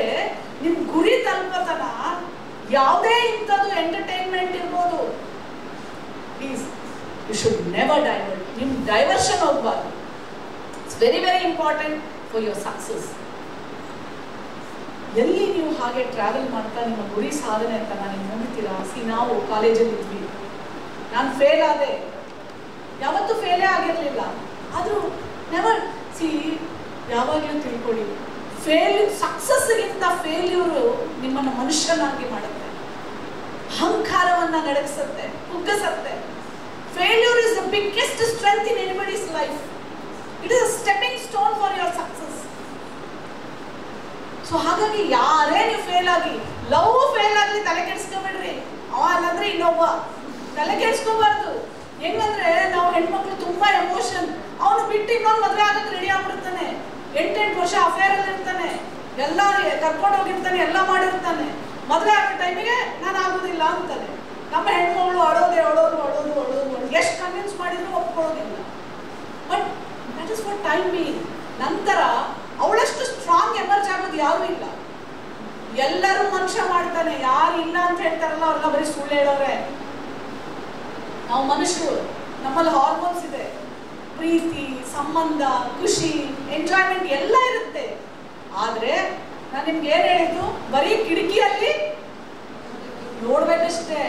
ನಿಮ್ ಗುರಿ ತಲುಪೋತನ ಯಾವುದೇ ಇಂಥದ್ದು ಎಂಟರ್ಟೈನ್ಮೆಂಟ್ ಇರ್ಬೋದು, please you should never divert. ನಿಮ್ ಡೈವರ್ಷನ್ ಹೋಗ್ಬಾರ್ದು. It's very very important for your success. ಎಲ್ಲಿ ನೀವು ಹಾಗೆ ಟ್ರಾವೆಲ್ ಮಾಡ್ತಾ ನಿಮ್ಮ ಗುರಿ ಸಾಧನೆ ಅಂತ ನಾನು ಮುಗಿತೀರಾ? ನಾವು ಕಾಲೇಜಲ್ಲಿ ಇದ್ವಿ, ನಾನು ಫೇಲ್ ಆದೆ, ಯಾವತ್ತೂ ಫೇಲೇ ಆಗಿರಲಿಲ್ಲ. ಆದರೂ ನೆವರ್ ಸಿ, ಯಾವಾಗಲೂ ತಿಳ್ಕೊಳ್ಳಿ, ಸಕ್ಸಸ್ಗಿಂತ ಫೇಲ್ಯೂರು ನಿಮ್ಮನ್ನು ಮನುಷ್ಯನಾಗಿ ಮಾಡುತ್ತೆ, ಅಹಂಕಾರವನ್ನು ನಡೆಸುತ್ತೆ, ಕುಗ್ಗಿಸುತ್ತೆ. Failure is the biggest strength in anybody's life. It is a stepping stone for your success. So ಹಾಗಾಗಿ ಯಾರೇ ನೀವು ಫೇಲ್ ಆಗಿ, ಲವ್ ಫೇಲ್ ಆಗಲಿ ತಲೆ ಕೆಡಿಸ್ಕೊಬೇಡ್ರಿ, ಅವ ಅಲ್ಲಂದ್ರೆ ಇನ್ನೊಬ್ಬ, ತಲೆ ಕೆಡಿಸ್ಕೋಬಾರ್ದು. ಹೆಂಗಂದ್ರೆ ನಾವು ಹೆಣ್ಮಕ್ಳು ತುಂಬಾ ಎಮೋಷನ್, ಅವನು ಬಿಟ್ಟು ಇನ್ನೊಂದು ಮದುವೆ ಆಗಕ್ಕೆ ರೆಡಿ ಆಗ್ಬಿಡ್ತಾನೆ, 8 ವರ್ಷ ಅಫೇರ್ ಅಲ್ಲಿ ಇರ್ತಾನೆ, ಎಲ್ಲ ಕರ್ಕೊಂಡು ಹೋಗಿರ್ತಾನೆ, ಎಲ್ಲ ಮಾಡಿರ್ತಾನೆ, ಮದುವೆ ಆಗೋ ಟೈಮಿಗೆ ನಾನು ಆಗೋದಿಲ್ಲ ಅಂತಾನೆ. ನಮ್ಮ ಹೆಣ್ಮಗಳು ಅಳೋದು ಎಷ್ಟು ಕನ್ವಿನ್ಸ್ ಮಾಡಿದ್ರು ಒಪ್ಕೊಳ್ಳೋದಿಲ್ಲ. But that is for time being. ನಂತರ ಅವಳಷ್ಟು ಸ್ಟ್ರಾಂಗ್ ಎಮರ್ಜ್ ಆಗೋದು ಯಾರೂ ಇಲ್ಲ. ಎಲ್ಲರೂ ಮನುಷ್ಯ ಮಾಡ್ತಾನೆ, ಯಾರು ಇಲ್ಲ ಅಂತ ಹೇಳ್ತಾರಲ್ಲ ಅವ್ರನ್ನ ಬರೀ ಸುಳ್ಳು ಹೇಳೋರೆ. ನಾವು ಮನುಷ್ಯರು, ನಮ್ಮಲ್ಲಿ ಹಾರ್ಮೋನ್ಸ್ ಇದೆ, ಪ್ರೀತಿ, ಸಂಬಂಧ, ಖುಷಿ, ಎಂಜಾಯ್ಮೆಂಟ್ ಎಲ್ಲ ಇರುತ್ತೆ. ಆದ್ರೆ ನಾನು ನಿಮ್ಗೆ ಏನ್ ಹೇಳಿದ್ದು, ಬರೀ ಕಿಟಕಿಯಲ್ಲಿ ನೋಡ್ಬೇಕಷ್ಟೇ,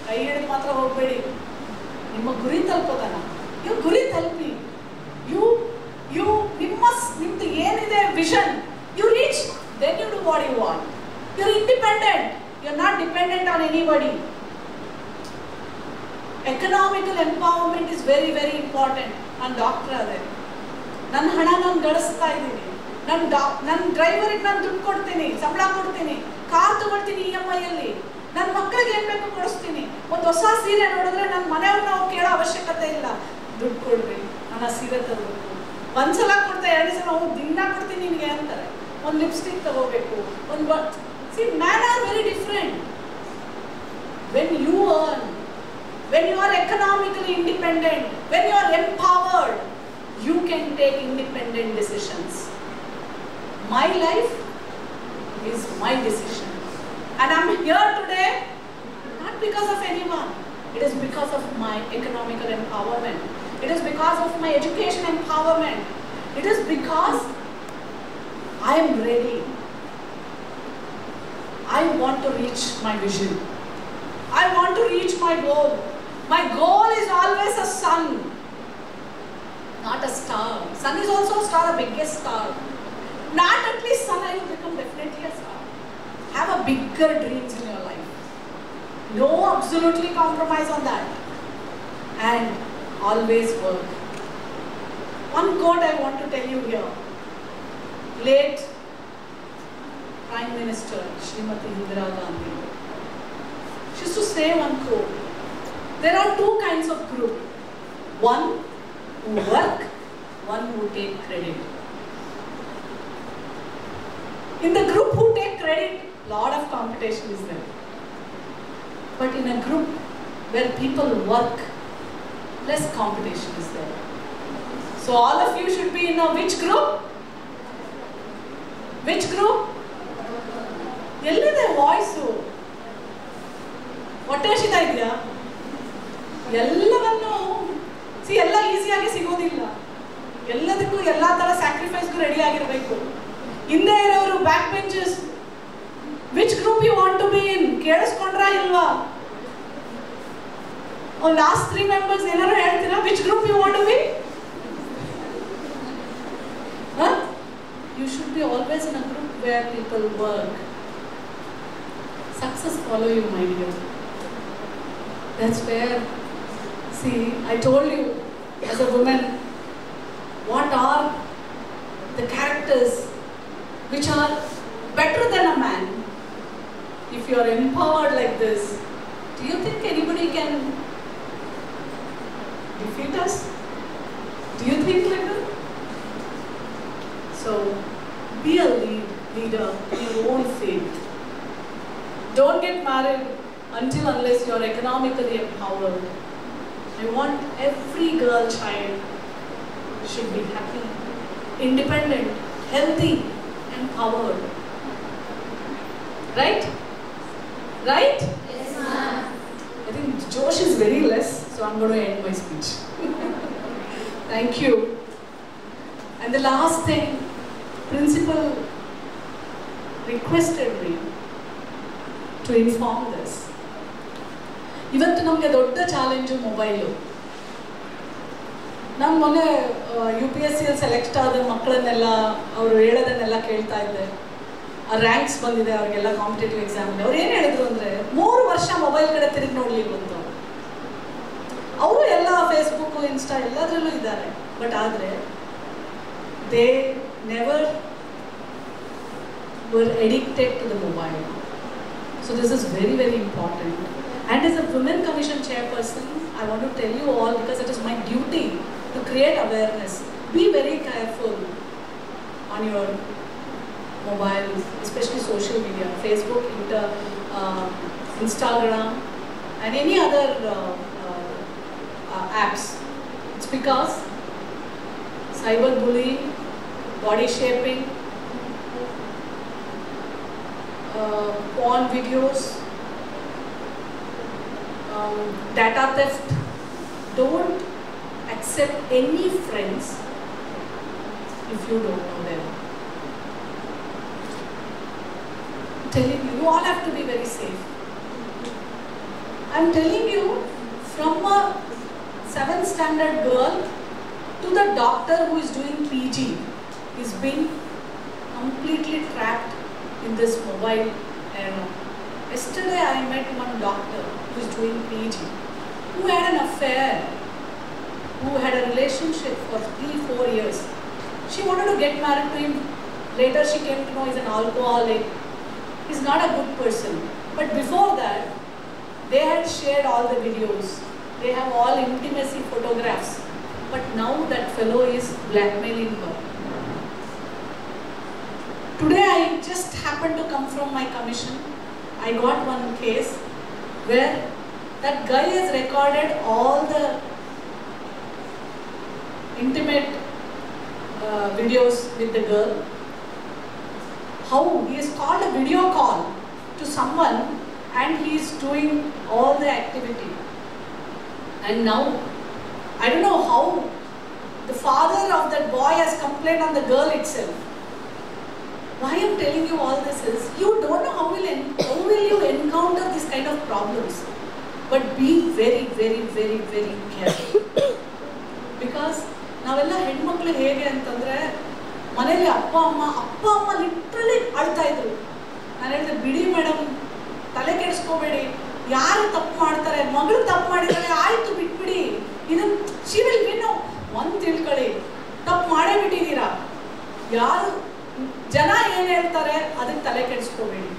ಕೈ ಹಿಡಿದು ಮಾತ್ರ ಹೋಗ್ಬೇಡಿ. ನಿಮ್ಮ ಗುರಿ ತಲುಪೋದನ, ನೀವು ಗುರಿ ತಲುಪಿ, ನಿಮ್ದು ಏನಿದೆ vision, you reach, then you do what you want. You are independent, you are not dependent on anybody. Economical empowerment is very very important. ನಾನು ಡಾಕ್ಟರ್ ಅದೇ, ನನ್ನ ಹಣ ನಾನು ಗಳಿಸ್ತಾ ಇದ್ದೀನಿ, ನನ್ನ ಡ್ರೈವರಿಗೆ ನಾನು ದುಡ್ಡು ಕೊಡ್ತೀನಿ, ಸಂಬಳ ಕೊಡ್ತೀನಿ, ಕಾರ್ ತಗೊಳ್ತೀನಿ EMI ಅಲ್ಲಿ, ನನ್ನ ಮಕ್ಕಳಿಗೆ ಏನ್ ಬೇಕು ಕೊಡಿಸ್ತೀನಿ. ಒಂದು ಹೊಸ ಸೀರೆ ನೋಡಿದ್ರೆ ನನ್ನ ಮನೆಯವ್ರನ್ನ ನಾವು ಕೇಳೋ ಅವಶ್ಯಕತೆ ಇಲ್ಲ, ದುಡ್ಡು ಕೊಡ್ರಿ, ನಾನು ಆ ಸೀರೆ ತಗೋಬೇಕು. ಒಂದ್ಸಲ ಕೊಡ್ತಾ 2 ಸಲ ಅವ್ರು ದಿನ ಕೊಡ್ತೀನಿ ನಿನಗೆ ಅಂತಾರೆ. ಒಂದು ಲಿಪ್ಸ್ಟಿಕ್ ತಗೋಬೇಕು, see man are very different. When you earn, when you are economically independent, when you are empowered, you can take independent decisions. My life is my decision, and I'm here today not because of anyone. It is because of my economical empowerment. It is because of my education empowerment. It is because I am ready. I want to reach my vision. I want to reach my goal. My goal is always a sun, not a star. Sun is also a star, the biggest star. Not at least sun, I will become definitely a star. Have a bigger dreams in your life. No absolutely compromise on that. And always work. One quote I want to tell you here. Late Prime Minister Srimati Indira Gandhi, she used to say one quote. There are 2 kinds of group. One who work, one who take credit. In the group who take credit, lot of competition is there. But in a group where people work, less competition is there. So all of you should be in a which group? Which group? Ellide voice. What is the idea? ಎಲ್ಲವನ್ನು ಎಲ್ಲ ಈಸಿಯಾಗಿ ಸಿಗೋದಿಲ್ಲ. ಎಲ್ಲದಕ್ಕೂ ಎಲ್ಲ ತರ ಸ್ಯಾಕ್ರಿಫೈಸ್ಗೂ ready ಆಗಿರಬೇಕು. ಹಿಂದೆ ಇರೋರು back benches, which group you want to be in ಕೇಳಿಸ್ಕೊಂಡ್ರಾ ಇಲ್ವಾ? ಲಾಸ್ಟ್ 3 ಮೆಂಬರ್ಸ್ ಏನಾರು ಹೇಳ್ತೀರಾ? Which group you want to be? You should be always in a group where people work. Success follow you, my dear. That's where, see, I told you as a woman, what are the characters which are better than a man. If you are empowered like this, do you think anybody can defeat us? Do you think like that? So, be a leader in your own field. Don't get married unless you are economically empowered. I want every girl child should be happy, independent, healthy, empowered. Right? Right? Yes, ma'am. I think Josh is very less, so I'm going to end my speech. Thank you. And the last thing, principal requested me to inform this. ಇವತ್ತು ನಮಗೆ ದೊಡ್ಡ challenge mobile. ನಾನು ಮೊನ್ನೆ UPSCಯಲ್ಲಿ select ಆದ ಮಕ್ಕಳನ್ನೆಲ್ಲ ಅವರು ಹೇಳೋದನ್ನೆಲ್ಲ ಕೇಳ್ತಾ ಇದ್ದೆ. ರ್ಯಾಂಕ್ಸ್ ಬಂದಿದೆ ಅವ್ರಿಗೆಲ್ಲ ಕಾಂಪಿಟೇಟಿವ್ ಎಕ್ಸಾಮಲ್ಲಿ. ಅವ್ರು ಏನು ಹೇಳಿದ್ರು ಅಂದರೆ 3 ವರ್ಷ ಮೊಬೈಲ್ ಕಡೆ ತಿರುಗಿ ನೋಡ್ಲಿಕ್ಕಂತ. ಅವರು ಎಲ್ಲ ಫೇಸ್ಬುಕ್ಕು ಇನ್ಸ್ಟಾ ಎಲ್ಲದರಲ್ಲೂ ಇದ್ದಾರೆ. ಬಟ್ ಆದರೆ they never were addicted to the mobile. So this is very, very important. And as a Women Commission chairperson, I want to tell you all, because it is my duty to create awareness. Be very careful on your mobiles, especially social media, Facebook, Instagram, and any other apps. It's because cyberbullying, body shaping, porn videos, data theft. Don't accept any friends if you don't know them. I'm telling you, you all have to be very safe. I'm telling you, from a 7th standard girl to the doctor who is doing PG is being completely trapped in this mobile era. Yesterday I met one doctor who is doing PG, who had an affair, who had a relationship for 3-4 years. She wanted to get married to him. Later she came to know he's an alcoholic. He's not a good person. But before that, they had shared all the videos. They have all intimacy photographs. But now that fellow is blackmailing her. Today I just happened to come from my commission. I got one case where that guy has recorded all the intimate videos with the girl. How he has called a video call to someone and he is doing all the activity. And now, I don't know how the father of that boy has complained on the girl itself. Why I am telling you all this is, you don't know how will you encounter this kind of problems. But be very, very, very, very careful. Because ನಾವೆಲ್ಲ ಹೆಣ್ಮಕ್ಳು ಹೇಗೆ ಅಂತಂದರೆ ಮನೇಲಿ ಅಪ್ಪ ಅಮ್ಮ literally ಅಳ್ತಾ ಇದ್ರು. ನಾನು ಹೇಳಿದೆ, ಬಿಡಿ ಮೇಡಮ್, ತಲೆ ಕೆಡಿಸ್ಕೋಬೇಡಿ, ಯಾರು ತಪ್ಪು ಮಾಡ್ತಾರೆ, ಮಗಳು ತಪ್ಪು ಮಾಡಿದ್ದಾರೆ, ಆಯಿತು ಬಿಟ್ಬಿಡಿ, ಇದನ್ನು ಶಿವಿಲ್ ವಿನ್ನು ಒಂದು ತಿಳ್ಕೊಳ್ಳಿ, ತಪ್ಪು ಮಾಡೇ ಬಿಟ್ಟಿದ್ದೀರಾ, ಯಾರು ಜನ ಏನು ಹೇಳ್ತಾರೆ ಅದಕ್ಕೆ ತಲೆ ಕೆಡಿಸ್ಕೋಬೇಡಿ.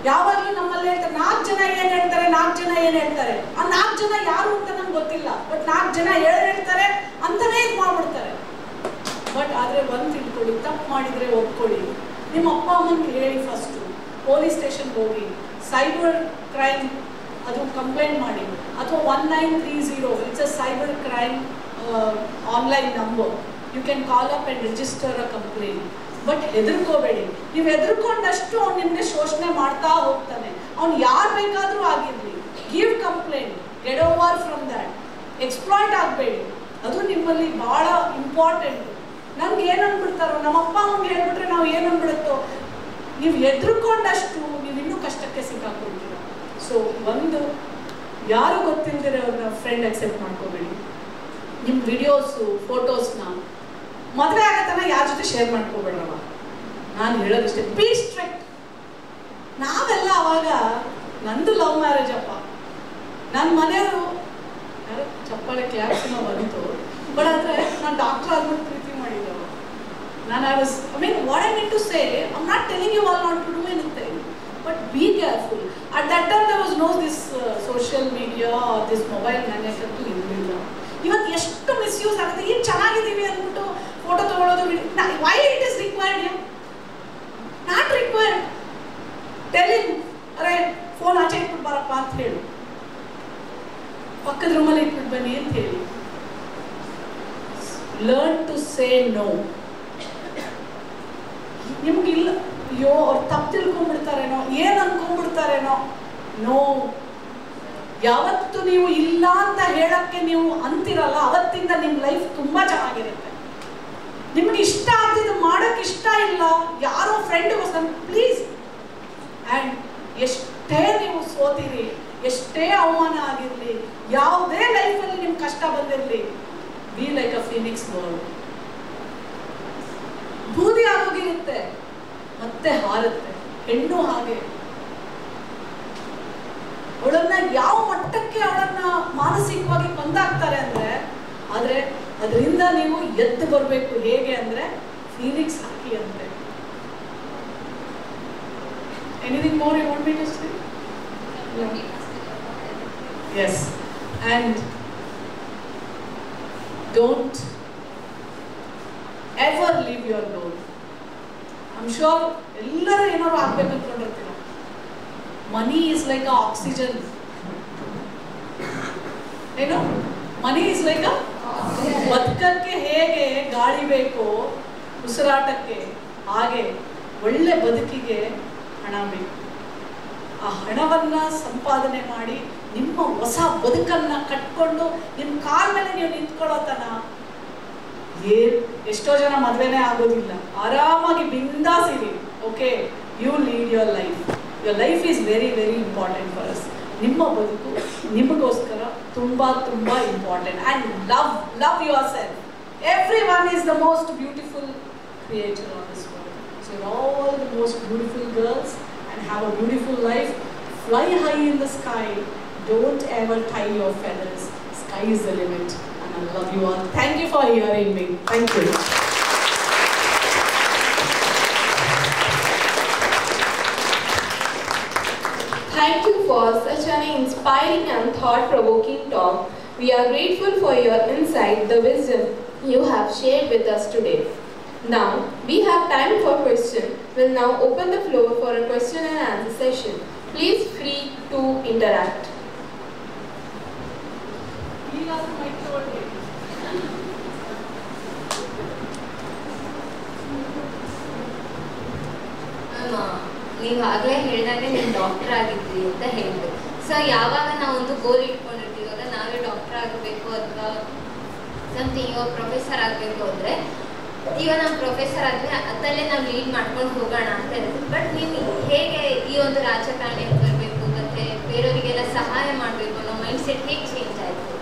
ಯಾವಾಗಲೂ ನಮ್ಮಲ್ಲಿ ಹೇಳ್ತಾರೆ 4 ಜನ ಏನು ಹೇಳ್ತಾರೆ, 4 ಜನ ಏನು ಹೇಳ್ತಾರೆ. ಆ 4 ಜನ ಯಾರು ಅಂತ ನಂಗೆ ಗೊತ್ತಿಲ್ಲ, ಬಟ್ 4 ಜನ ಹೇಳ್ತಾರೆ ಅಂತಲೇ ಇದು ಮಾಡ್ಬಿಡ್ತಾರೆ. ಬಟ್ ಆದರೆ ಒಂದು ತಿಳ್ಕೊಳ್ಳಿ, ತಪ್ಪು ಮಾಡಿದರೆ ಒಪ್ಕೊಳ್ಳಿ, ನಿಮ್ಮ ಅಪ್ಪ ಅಮ್ಮನಿಗೆ ಹೇಳಿ, ಫಸ್ಟು ಪೊಲೀಸ್ ಸ್ಟೇಷನ್ಗೆ ಹೋಗಿ ಸೈಬರ್ ಕ್ರೈಮ್ ಅದು ಕಂಪ್ಲೇಂಟ್ ಮಾಡಿ, ಅಥವಾ 1930 it's a cyber crime online number. You can call up and register a complaint. But ಹೆದರ್ಕೋಬೇಡಿ. ನೀವು ಹೆದರ್ಕೊಂಡಷ್ಟು ಅವ್ನು ನಿಮಗೆ ಶೋಷಣೆ ಮಾಡ್ತಾ ಹೋಗ್ತಾನೆ. ಅವ್ನು ಯಾರು ಬೇಕಾದರೂ ಆಗಿರಲಿ, give complaint, get over from that. Exploit ಆಗಬೇಡಿ, ಅದು ನಿಮ್ಮಲ್ಲಿ ಭಾಳ ಇಂಪಾರ್ಟೆಂಟು. ನಮ್ಗೆ ಏನು ಅಂದ್ಬಿಡ್ತಾರೋ, ನಮ್ಮ ಅಪ್ಪ ಅಮ್ಮಂಗೆ ಹೇಳ್ಬಿಟ್ರೆ ನಾವು ಏನು ಅಂದ್ಬಿಡುತ್ತೋ, ನೀವು ಹೆದರ್ಕೊಂಡಷ್ಟು ನೀವು ಇನ್ನೂ ಕಷ್ಟಕ್ಕೆ ಸಿಕ್ಕಾಕೊಳ್ತೀರ. ಸೊ ಒಂದು, ಯಾರು ಗೊತ್ತಿಲ್ಲದಿರೋ ಅವ್ರನ್ನ ಫ್ರೆಂಡ್ ಅಕ್ಸೆಪ್ಟ್ ಮಾಡ್ಕೋಬೇಡಿ. ನಿಮ್ಮ ವಿಡಿಯೋಸು ಫೋಟೋಸ್ನ ಮದುವೆ ಆಗತ್ತನ ಯಾರ ಜೊತೆ ಶೇರ್ ಮಾಡ್ಕೋಬೇಡ್ರವ. ನಾನು ಹೇಳೋದಿಷ್ಟೇ, ಬಿ ಸ್ಟ್ರಿಕ್ಟ್. ನಾವೆಲ್ಲ ಅವಾಗ, ನಂದು ಲವ್ ಮ್ಯಾರೇಜ್ ಅಪ್ಪ, ನನ್ನ ಮನೆಯವರು ಯಾರು ಚಪ್ಪಾಳೆ ಕ್ಲಾಪ್ಸಿನ ಬಂತು. ಬಟ್ ಆದರೆ ನಾನು ಡಾಕ್ಟರ್ ಆದ್ಮೇಲೆ ಪ್ರೀತಿ ಮಾಡಿದ್ದವ. ನಾನು what I mean to say, I am not telling you all not to do anything, but be careful. At that time there was no this social media, this mobile ಮ್ಯಾನೇಜರ್ದು ಇರಲಿಲ್ಲ. ಇವತ್ತು ಎಷ್ಟು ಮಿಸ್ಯೂಸ್ ಆಗುತ್ತೆ. ಏನು ಚೆನ್ನಾಗಿದ್ದೀವಿ ಅಂದ್ಬಿಟ್ಟು ಫೋಟೋ ತೊಗೊಳ್ಳೋದು, why it is required? Not required. Telling, ಅರೆ ಫೋನ್ ಆಚೆ ಇಟ್ಬಿಟ್ಟು ಬರಪ್ಪ ಅಂತ ಹೇಳು, ಪಕ್ಕದ ರೂಮಲ್ಲಿ ಇಟ್ಬಿಟ್ಟು ಬನ್ನಿ ಅಂತ ಹೇಳಿ. Learn to say no. ನಿಮ್ಗಿಲ್ಲ, ಅಯ್ಯೋ ಅವ್ರು ತಪ್ಪು ತಿಳ್ಕೊಂಡ್ಬಿಡ್ತಾರೇನೋ, ಏನು ಅನ್ಕೊಂಡ್ಬಿಡ್ತಾರೇನೋ. ನೋ, ಯಾವತ್ತು ನೀವು ಇಲ್ಲ ಅಂತ ಹೇಳಕ್ಕೆ ನೀವು ಅಂತಿರಲ್ಲ, ಅವತ್ತಿಂದ ನಿಮ್ಮ ಲೈಫ್ ತುಂಬ ಚೆನ್ನಾಗಿರುತ್ತೆ. ನಿಮ್ಗೆ ಇಷ್ಟ ಆಗ್ತಿದ್ದು ಮಾಡೋಕ್ಕೆ ಇಷ್ಟ ಇಲ್ಲ, ಯಾರೋ ಫ್ರೆಂಡ್ಗೋಸ್ಕರ ಪ್ಲೀಸ್. ಆ್ಯಂಡ್ ಎಷ್ಟೇ ನೀವು ಸೋತಿರಿ, ಎಷ್ಟೇ ಅವಮಾನ ಆಗಿರಲಿ, ಯಾವುದೇ ಲೈಫಲ್ಲಿ ನಿಮ್ಗೆ ಕಷ್ಟ ಬಂದಿರಲಿ, be like a phoenix bird. ಬೂದಿ ಆಗೋಗಿರುತ್ತೆ ಮತ್ತೆ ಹಾರುತ್ತೆ. ಹೆಣ್ಣು ಹಾಗೆ, ಅವಳನ್ನ ಯಾವ ಮಟ್ಟಕ್ಕೆ ಅವಳನ್ನ ಮಾನಸಿಕವಾಗಿ ಕೊಂದಾಕ್ತಾರೆ ಅಂದ್ರೆ, ಆದ್ರೆ ಅದರಿಂದ ನೀವು ಎದ್ದು ಬರಬೇಕು. ಹೇಗೆ ಅಂದ್ರೆ ಫೀನಿಕ್ಸ್ ಹಾಕಿ ಅಂತೆ. Anything more you want me to say? Yes. And don't ever leave your goal. I'm sure ಎಲ್ಲರೂ ಏನಾದ್ರು ಆಗ್ಬೇಕು ಅನ್ಕೊಂಡಿರ್ತೀರ. Money is like a oxygen. ಏನು? Money is like a ಬದುಕಕ್ಕೆ ಹೇಗೆ ಗಾಳಿ ಬೇಕು ಉಸಿರಾಟಕ್ಕೆ, ಹಾಗೆ ಒಳ್ಳೆ ಬದುಕಿಗೆ ಹಣ ಬೇಕು. ಆ ಹಣವನ್ನ ಸಂಪಾದನೆ ಮಾಡಿ ನಿಮ್ಮ ಹೊಸ ಬದುಕನ್ನ ಕಟ್ಕೊಂಡು ನಿಮ್ಮ ಕಾಲ ಮೇಲೆ ನೀವು ನಿಂತ್ಕೊಳ್ಳೋ ತನ ಎಷ್ಟೋ ಜನ ಮದುವೆನೇ ಆಗೋದಿಲ್ಲ. ಆರಾಮಾಗಿ ಬಿಂದಾಸಿರಿ. Okay, you lead your life. Your life is very very important for us. ನಿಮ್ಮ ಬದುಕು ನಿಮಗೋಸ್ಕರ ತುಂಬಾ ತುಂಬಾ important. And love yourself. Everyone is the most beautiful creature on this world. So you are all the most beautiful girls and have a beautiful life. Fly high in the sky. Don't ever tie your feathers. Sky is the limit. And I love you all. Thank you for hearing me. Thank you. Thank you for such an inspiring and thought-provoking talk. We are grateful for your insight, the wisdom you have shared with us today. Now, we have time for questions. We'll now open the floor for a question and answer session. Please free to interact. ನೀವು ಆಗಲೇ ಹೇಳಿದಾಗ ನೀವು doctor ಆಗಿದ್ರಿ ಅಂತ ಹೇಳಿದ್ರು. So ಯಾವಾಗ ನಾವೊಂದು ಗೋಲ್ ಇಟ್ಕೊಂಡಿರ್ತೀವಿ, ಇವಾಗ ನಾವೇ ಡಾಕ್ಟರ್ ಆಗಬೇಕು ಅಥವಾ ಸಮಥಿಂಗ್, ಇವಾಗ ಪ್ರೊಫೆಸರ್ ಆಗಬೇಕು ಅಂದರೆ ಈಗ ನಾವು ಪ್ರೊಫೆಸರ್ ಆದ್ಮೇಲೆ ಅದಲ್ಲೇ ನಾವು ಲೀಡ್ ಮಾಡ್ಕೊಂಡು ಹೋಗೋಣ ಅಂತ ಇರುತ್ತೆ. ಬಟ್ ನೀವು ಹೇಗೆ ಈ ಒಂದು ರಾಜಕಾರಣಿಗೆ ಬರಬೇಕು ಮತ್ತೆ ಬೇರೆಯವರಿಗೆಲ್ಲ ಸಹಾಯ ಮಾಡಬೇಕು ಅನ್ನೋ ಮೈಂಡ್ ಸೆಟ್ ಹೇಗೆ ಚೇಂಜ್ ಆಯಿತು?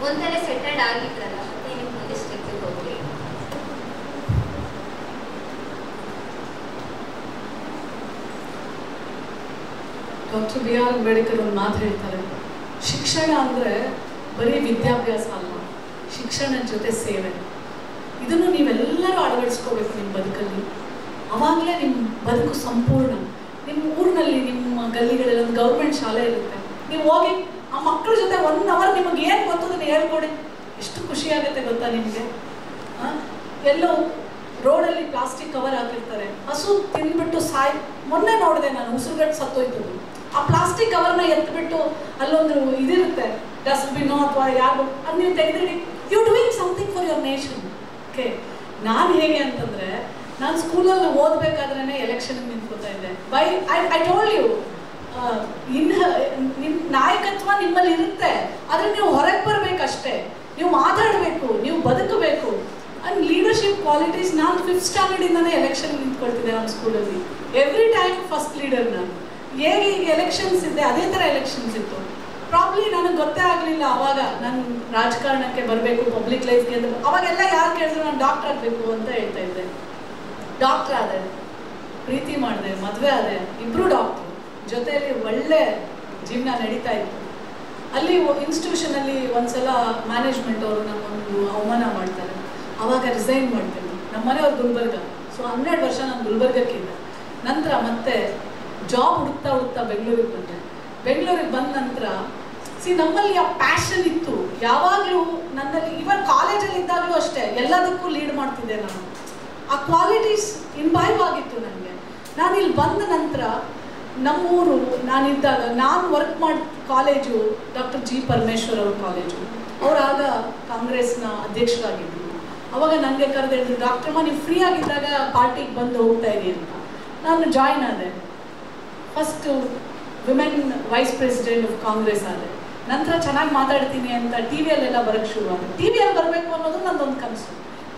ಒಂಥರ ಸೆಟಲ್ಡ್ ಆಗಿದ್ರಲ್ಲ, ಮತ್ತೆ ನೀವು ಮುಂದೆ ಸ್ಟೆಪ್ಪಿಗೆ ಹೋಗ್ರಿ. ಡಾಕ್ಟರ್ ಬಿ ಆರ್ ಅಂಬೇಡ್ಕರ್ ಒಂದು ಮಾತು ಹೇಳ್ತಾರೆ, ಶಿಕ್ಷಣ ಅಂದರೆ ಬರೀ ವಿದ್ಯಾಭ್ಯಾಸ ಅಲ್ಲ, ಶಿಕ್ಷಣದ ಜೊತೆ ಸೇವೆ. ಇದನ್ನು ನೀವೆಲ್ಲರೂ ಅಳವಡಿಸ್ಕೋಬೇಕು ನಿಮ್ಮ ಬದುಕಲ್ಲಿ. ಆವಾಗಲೇ ನಿಮ್ಮ ಬದುಕು ಸಂಪೂರ್ಣ. ನಿಮ್ಮ ಊರಿನಲ್ಲಿ, ನಿಮ್ಮ ಗಲ್ಲಿಗಳಲ್ಲಿ ಒಂದು ಗೌರ್ಮೆಂಟ್ ಶಾಲೆ ಇರುತ್ತೆ. ನೀವು ಹೋಗಿ ಆ ಮಕ್ಕಳ ಜೊತೆ 1 ಅವರ್ ನಿಮಗೆ ಏನು ಗೊತ್ತು ಅದನ್ನು ಹೇಳ್ಕೊಡಿ. ಎಷ್ಟು ಖುಷಿಯಾಗುತ್ತೆ ಗೊತ್ತಾ ನಿಮಗೆ? ಎಲ್ಲೋ ರೋಡಲ್ಲಿ ಪ್ಲಾಸ್ಟಿಕ್ ಕವರ್ ಹಾಕಿರ್ತಾರೆ, ಹಸು ತಿಂದ್ಬಿಟ್ಟು ಮೊನ್ನೆ ನೋಡಿದೆ ನಾನು, ಉಸಿರುಗಟ್ಟು ಸತ್ತೋಯ್ತದು. ಆ ಪ್ಲಾಸ್ಟಿಕ್ ಕವರ್ನ ಎತ್ಬಿಟ್ಟು ಅಲ್ಲೊಂದು ಇದಿರುತ್ತೆ, ಡಸ್ಟ್ಬಿನ್ನೋ ಅಥವಾ ಯಾರು, ಅದು ನೀವು ತೆಗೆದಿಡಿ. You doing something for your nation. Okay, ನಾನು ಹೇಗೆ ಅಂತಂದರೆ, ನಾನು ಸ್ಕೂಲಲ್ಲಿ ಓದಬೇಕಾದ್ರೇ ಎಲೆಕ್ಷನ್ಗೆ ನಿಂತ್ಕೋತಾ ಇದ್ದೆ. ಐ ಟೋಲ್ಡ್ ಯು, ನಿಮ್ಮ ನಾಯಕತ್ವ ನಿಮ್ಮಲ್ಲಿ ಇರುತ್ತೆ, ಆದರೆ ನೀವು ಹೊರಗೆ ಬರಬೇಕಷ್ಟೇ. ನೀವು ಮಾತಾಡಬೇಕು, ನೀವು ಬದುಕಬೇಕು. ಆ್ಯಂಡ್ ಲೀಡರ್ಶಿಪ್ ಕ್ವಾಲಿಟೀಸ್, ನಾನು 5th ಸ್ಟ್ಯಾಂಡರ್ಡಿಂದನೇ ಎಲೆಕ್ಷನ್ಗೆ ನಿಂತ್ಕೊಳ್ತಿದ್ದೆ ನಮ್ಮ ಸ್ಕೂಲಲ್ಲಿ. ಎವ್ರಿ ಟೈಮ್ ಫಸ್ಟ್ ಲೀಡರ್ ನಾನು. ಹೇಗೆ ಈಗ ಎಲೆಕ್ಷನ್ಸ್ ಇದೆ ಅದೇ ಥರ ಎಲೆಕ್ಷನ್ಸ್ ಇತ್ತು. ಪ್ರಾಬ್ಲಿ ನನಗೆ ಗೊತ್ತೇ ಆಗಲಿಲ್ಲ ಆವಾಗ ನಾನು ರಾಜಕಾರಣಕ್ಕೆ ಬರಬೇಕು, ಪಬ್ಲಿಕ್ ಲೈಫ್ಗೆ ಅಂತ. ಅವಾಗೆಲ್ಲ ಯಾರು ಕೇಳಿದ್ರು ನಾನು ಡಾಕ್ಟರ್ ಆಗಬೇಕು ಅಂತ ಹೇಳ್ತಾ ಇದ್ದೆ. ಡಾಕ್ಟರ್ ಆದೆ, ಪ್ರೀತಿ ಮಾಡಿದೆ, ಮದುವೆ ಆದೆ, ಇಬ್ಬರು ಡಾಕ್ಟ್ರು, ಜೊತೆಯಲ್ಲಿ ಒಳ್ಳೆ ಜೀವನ ನಡೀತಾ ಇತ್ತು. ಅಲ್ಲಿ ಇನ್ಸ್ಟಿಟ್ಯೂಷನಲ್ಲಿ ಒಂದ್ಸಲ ಮ್ಯಾನೇಜ್ಮೆಂಟ್ ಅವರು ನಮ್ಮೊಂದು ಅವಮಾನ ಮಾಡ್ತಾರೆ. ಆವಾಗ ರಿಸೈನ್ ಮಾಡ್ತೀನಿ. ನಮ್ಮ ಮನೆಯವ್ರು ಗುಲ್ಬರ್ಗ, ಸೊ 12 ವರ್ಷ ನಾನು ಗುಲ್ಬರ್ಗಕ್ಕಿದ್ದೆ. ನಂತರ ಮತ್ತೆ ಜಾಬ್ ಹುಡುಕ್ತಾ ಬೆಂಗಳೂರಿಗೆ ಬಂದೆ. ಬೆಂಗಳೂರಿಗೆ ಬಂದ ನಂತರ ನಮ್ಮಲ್ಲಿ ಆ ಪ್ಯಾಷನ್ ಇತ್ತು ಯಾವಾಗಲೂ ನನ್ನಲ್ಲಿ. ಇವನ್ ಕಾಲೇಜಲ್ಲಿ ಇದ್ದಾಗಲೂ ಅಷ್ಟೇ, ಎಲ್ಲದಕ್ಕೂ ಲೀಡ್ ಮಾಡ್ತಿದ್ದೆ ನಾನು. ಆ ಕ್ವಾಲಿಟೀಸ್ ಇಂಬೈವ್ ಆಗಿತ್ತು ನನಗೆ. ನಾನು ಇಲ್ಲಿ ಬಂದ ನಂತರ ನಮ್ಮೂರು, ನಾನಿದ್ದಾಗ ನಾನು ವರ್ಕ್ ಮಾಡಿ ಕಾಲೇಜು ಡಾಕ್ಟರ್ ಜಿ ಪರಮೇಶ್ವರ್ ಅವ್ರ ಕಾಲೇಜು. ಅವರಾಗ ಕಾಂಗ್ರೆಸ್ನ ಅಧ್ಯಕ್ಷರಾಗಿದ್ದರು. ಅವಾಗ ನನಗೆ ಕರೆದಿದ್ರು, ಡಾಕ್ಟ್ರಮ್ಮ ನೀವು ಫ್ರೀ ಆಗಿದ್ದಾಗ ಪಾರ್ಟಿಗೆ ಬಂದು ಹೋಗ್ತಾ ಇರಿ ಅಂತ. ನಾನು ಜಾಯ್ನ್ ಆದೆ. First women vice president of Congress ಆದೆ. ನಂತರ ಚೆನ್ನಾಗಿ ಮಾತಾಡ್ತೀನಿ ಅಂತ ಟಿ ವಿಯಲ್ಲೆಲ್ಲ ಬರೋಕ್ಕೆ ಶುರುವಾಗಿದೆ. ಟಿ ವಿಯಲ್ಲಿ ಬರಬೇಕು ಅನ್ನೋದು ನನ್ನೊಂದು ಕನಸು.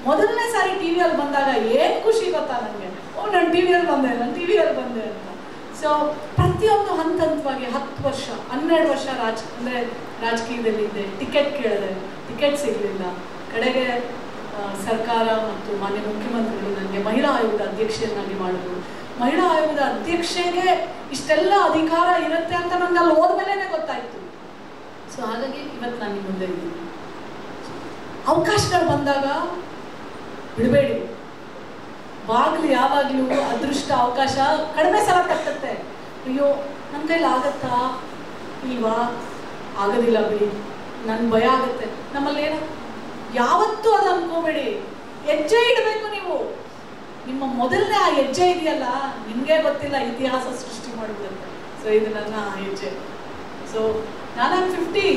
ಮೊದಲನೇ ಸಾರಿ ಟಿ ವಿಯಲ್ಲಿ ಬಂದಾಗ ಏನು ಖುಷಿ ಗೊತ್ತಾ ನನಗೆ, ನಾನು ಟಿ ವಿಯಲ್ಲಿ ಬಂದೆ ಅಂತ. ಸೊ ಪ್ರತಿಯೊಂದು ಹಂತವಾಗಿ 10 ವರ್ಷ 12 ವರ್ಷ ರಾಜಕೀಯದಲ್ಲಿ ಇದ್ದೆ. ಟಿಕೆಟ್ ಕೇಳಿದೆ, ಟಿಕೆಟ್ ಸಿಗಲಿಲ್ಲ. ಕಡೆಗೆ ಸರ್ಕಾರ ಮತ್ತು ಮಾನ್ಯ ಮುಖ್ಯಮಂತ್ರಿಗಳು ನನಗೆ ಮಹಿಳಾ ಆಯೋಗದ ಅಧ್ಯಕ್ಷೆಯನ್ನಾಗಿ ಮಾಡಿದ್ರು. ಮಹಿಳಾ ಆಯೋಗದ ಅಧ್ಯಕ್ಷೆಗೆ ಇಷ್ಟೆಲ್ಲ ಅಧಿಕಾರ ಇರುತ್ತೆ ಅಂತ ನನಗೆ ಅಲ್ಲಿ ಹೋದ್ಮೇಲೆ ಗೊತ್ತಾಯ್ತು. ಸೊ ಹಾಗಾಗಿ ಇವತ್ತು ನಾನು ನಿಮ್ಮ ಮುಂದೆ ಇದ್ದೀನಿ. ಅವಕಾಶಗಳು ಬಂದಾಗ ಬಿಡಬೇಡಿ. ಬಾಗಿಲು ಯಾವಾಗಲೂ ಅದೃಷ್ಟ ಅವಕಾಶ ಕಡಿಮೆ ಸಲ ತಟ್ಟುತ್ತೆ. ಅಯ್ಯೋ ನನ್ನ ಕೈಲಿ ಆಗತ್ತಾ ಇಲ್ವಾ, ಆಗೋದಿಲ್ಲ ಬಿಡಿ, ನನ್ಗೆ ಭಯ ಆಗುತ್ತೆ. ನಮ್ಮಲ್ಲಿ ಏನು ಯಾವತ್ತೂ ಅದು ಅನ್ಕೋಬೇಡಿ. ಹೆಜ್ಜೆ ಇಡಬೇಕು ನೀವು. ನಿಮ್ಮ ಮೊದಲನೇ ಆ ಹೆಜ್ಜೆ ಇದೆಯಲ್ಲ, ನಿಮಗೆ ಗೊತ್ತಿಲ್ಲ ಇತಿಹಾಸ ಸೃಷ್ಟಿ ಮಾಡುವುದಂತ. ಸೊ ಇದು ನನ್ನ ಹೆಜ್ಜೆ. ಸೊ ನಾನು 50.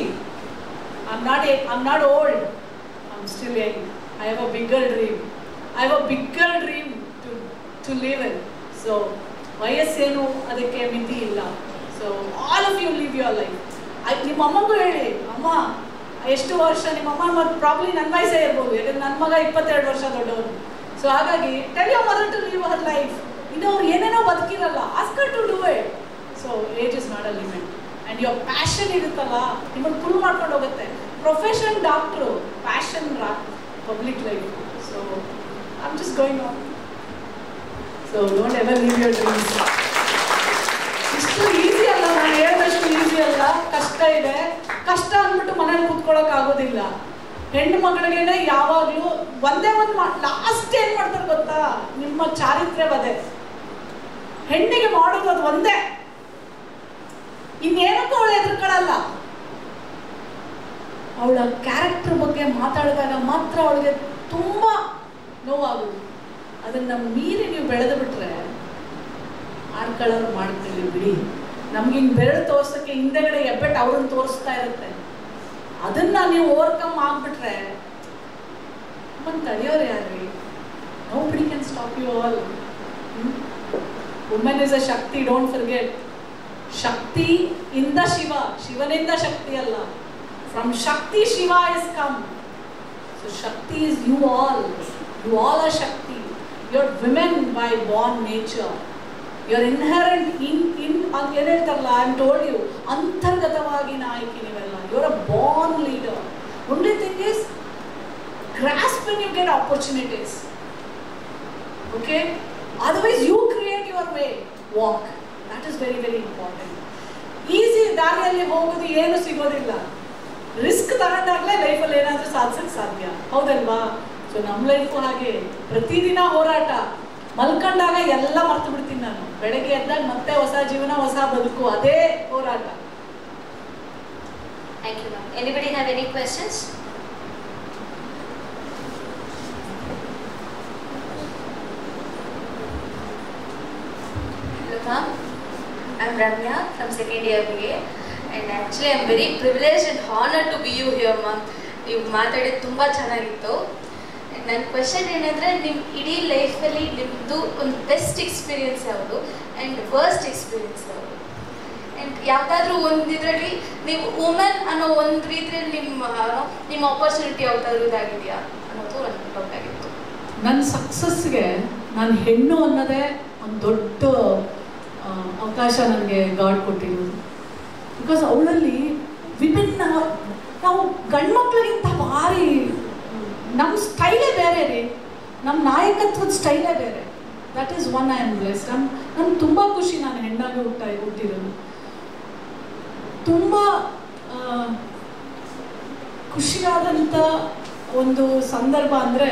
I'm not old. I'm still young. I have a bigger dream. I have a bigger dream to live in. So ವಯಸ್ಸೇನು ಅದಕ್ಕೆ ಮಿತಿ ಇಲ್ಲ. So all of you live your life. ನಿಮ್ಮ ಅಮ್ಮಗೂ ಹೇಳಿ, ಅಮ್ಮ ಎಷ್ಟು ವರ್ಷ ನಿಮ್ಮ ಅಮ್ಮ ಮತ್ತು ಪ್ರಾಬ್ಲಿ ನನ್ನ ವಯಸ್ಸೇ ಇರ್ಬೋದು, ಯಾಕಂದ್ರೆ ನನ್ನ ಮಗ 22 ವರ್ಷ ದೊಡ್ಡವರು. ಸೊ ಹಾಗಾಗಿ tell your mother to live her life. ಇನ್ನು ಅವ್ರು ಏನೇನೋ ಬದುಕಿರಲ್ಲ, ask her to do it. So age is not a limit. And your passion ಇರುತ್ತಲ್ಲ, ನಿಮ್ಮನ್ನು ಫುಲ್ ಮಾಡ್ಕೊಂಡು ಹೋಗುತ್ತೆ. Profession doctor, passion public life. So I am just going on. So don't ever leave your dreams. ಇಷ್ಟು easy ಅಲ್ಲ, ನಾನು ಹೇಳಿದಷ್ಟು easy ಅಲ್ಲ, ಕಷ್ಟ ಇದೆ. ಕಷ್ಟ ಅಂದ್ಬಿಟ್ಟು ಮನೇಲಿ ಕೂತ್ಕೊಳ್ಳೋಕೆ ಆಗೋದಿಲ್ಲ. ಹೆಣ್ಣು ಮಗಳಿಗೇನೆ ಯಾವಾಗಲೂ ಒಂದೇ ಒಂದು ಲಾಸ್ಟ್ ಏನು ಮಾಡ್ತಾರೆ ಗೊತ್ತಾ, ನಿಮ್ಮ ಚಾರಿತ್ರ್ಯ ವಧೆ. ಹೆಣ್ಣಿಗೆ ಮಾಡೋದು ಅದು ಒಂದೇ, ಇನ್ನೇನಕ್ಕೂ ಅವಳು ಎದುರ್ಕೊಳ್ಳಲ್ಲ. ಅವಳ ಕ್ಯಾರೆಕ್ಟರ್ ಬಗ್ಗೆ ಮಾತಾಡಿದಾಗ ಮಾತ್ರ ಅವಳಿಗೆ ತುಂಬ ನೋವಾಗೋದು. ಅದನ್ನು ಮೀರಿ ನೀವು ಬೆಳೆದು ಬಿಟ್ರೆ ಆಡ್ಕೊಳ್ಳೋರು ಮಾಡ್ತೀವಿ ಬಿಡಿ. ನಮ್ಗೆ ಹಿಂಗೆ ಬೆರಳು ತೋರ್ಸೋಕ್ಕೆ ಹಿಂದೆಗಡೆ ಎಬ್ಬೆಟ್ಟು ಅವ್ರನ್ನ ತೋರಿಸ್ತಾ ಇರುತ್ತೆ. ಅದನ್ನು ನೀವು ಓವರ್ಕಮ್ ಆಗಿಬಿಟ್ರೆ ಒಂದು ತಡೆಯೋರು ಯಾರ್ರಿ? Nobody can stop you all. Woman is a Shakti, don't forget. Shakti in the Shiva. ಶಿವನಿಂದ ಶಕ್ತಿ ಅಲ್ಲ. From Shakti, Shiva is come. So Shakti is you all. You all are Shakti. You're women by born nature. You're inherent in ಏನು ಹೇಳ್ತಾರಲ್ಲ, I am told you, ಅಂತರ್ಗತವಾಗಿ ನಾಯಕಿ ನೀವೆಲ್ಲ. You're a born leader. Only thing is, grasp when you get opportunities. Okay? Otherwise you create your way. Walk. That is very, very important. Easy ದಾರಿಯಲ್ಲಿ ಹೋಗೋದು ಏನು ಸಿಗೋದಿಲ್ಲ. Risk ತಗೊಂಡಾಗಲೇ ಲೈಫಲ್ಲಿ ಏನಾದರೂ ಸಾಧಿಸಕ್ಕೆ ಸಾಧ್ಯ, ಹೌದಲ್ವಾ? ಸೊ ನಮ್ಮ ಲೈಫು ಹಾಗೆ, ಪ್ರತಿದಿನ ಹೋರಾಟ. ಮಲ್ಕೊಂಡಾಗ ಎಲ್ಲ ಮರ್ತು ಬಿಡ್ತೀನಿ ನಾನು. ಬೆಳಗ್ಗೆ ಎದ್ದಾಗ ಮತ್ತೆ ಹೊಸ ಜೀವನ, ಹೊಸ ಬದುಕು, ಅದೇ ಹೋರಾಟ. Thank you, ma'am. Anybody have any questions? Hello, ma'am. I'm Ramya from second year BA, and actually I'm very privileged and honored to be you here, ma'am. ನೀವು ಮಾತಾಡಿದ್ದು ತುಂಬ ಚೆನ್ನಾಗಿತ್ತು. ನನ್ನ ಕ್ವೆಶನ್ ಏನಂದರೆ, ನಿಮ್ಮ ಇಡೀ ಲೈಫಲ್ಲಿ ನಿಮ್ಮದು ಒಂದು ಬೆಸ್ಟ್ ಎಕ್ಸ್ಪೀರಿಯನ್ಸ್ ಯಾವುದು ಆ್ಯಂಡ್ ವರ್ಸ್ಟ್ ಎಕ್ಸ್ಪೀರಿಯನ್ಸ್ ಯಾವುದು? ಆ್ಯಂಡ್ ಯಾವುದಾದ್ರೂ ಒಂದು ಇದರಲ್ಲಿ ನೀವು ವುಮೆನ್ ಅನ್ನೋ ಒಂದು ರೀತಿಯಲ್ಲಿ ನಿಮ್ಮ ಆಪರ್ಚುನಿಟಿ ಯಾವುದಾದ್ರೂ ಇದಾಗಿದೆಯಾ ಅನ್ನೋದು ನನಗೆ ಡೌಟ್ ಆಗಿತ್ತು. ನನ್ನ ಸಕ್ಸಸ್ಗೆ ನಾನು ಹೆಣ್ಣು ಅನ್ನೋದೇ ಒಂದು ದೊಡ್ಡ ಅವಕಾಶ ನನಗೆ ಗಾಡ್ ಕೊಟ್ಟಿರೋದು. ಬಿಕಾಸ್ ಅವಳಲ್ಲಿ ವಿಭಿನ್ನ, ನಾವು ಗಂಡು ಮಕ್ಕಳಿಗಿಂತ ಭಾರಿ ನಮ್ಮ ಸ್ಟೈಲೇ ಬೇರೆ ರೀ. ನಮ್ಮ ನಾಯಕತ್ವದ ಸ್ಟೈಲೇ ಬೇರೆ. That is one I am blessed. ನನ್ಗೆ ತುಂಬ ಖುಷಿ ನಾನು ಹೆಣ್ಣಾಗಿ ಹುಟ್ಟಿರೋದು. ತುಂಬ ಖುಷಿಯಾದಂಥ ಒಂದು ಸಂದರ್ಭ ಅಂದರೆ,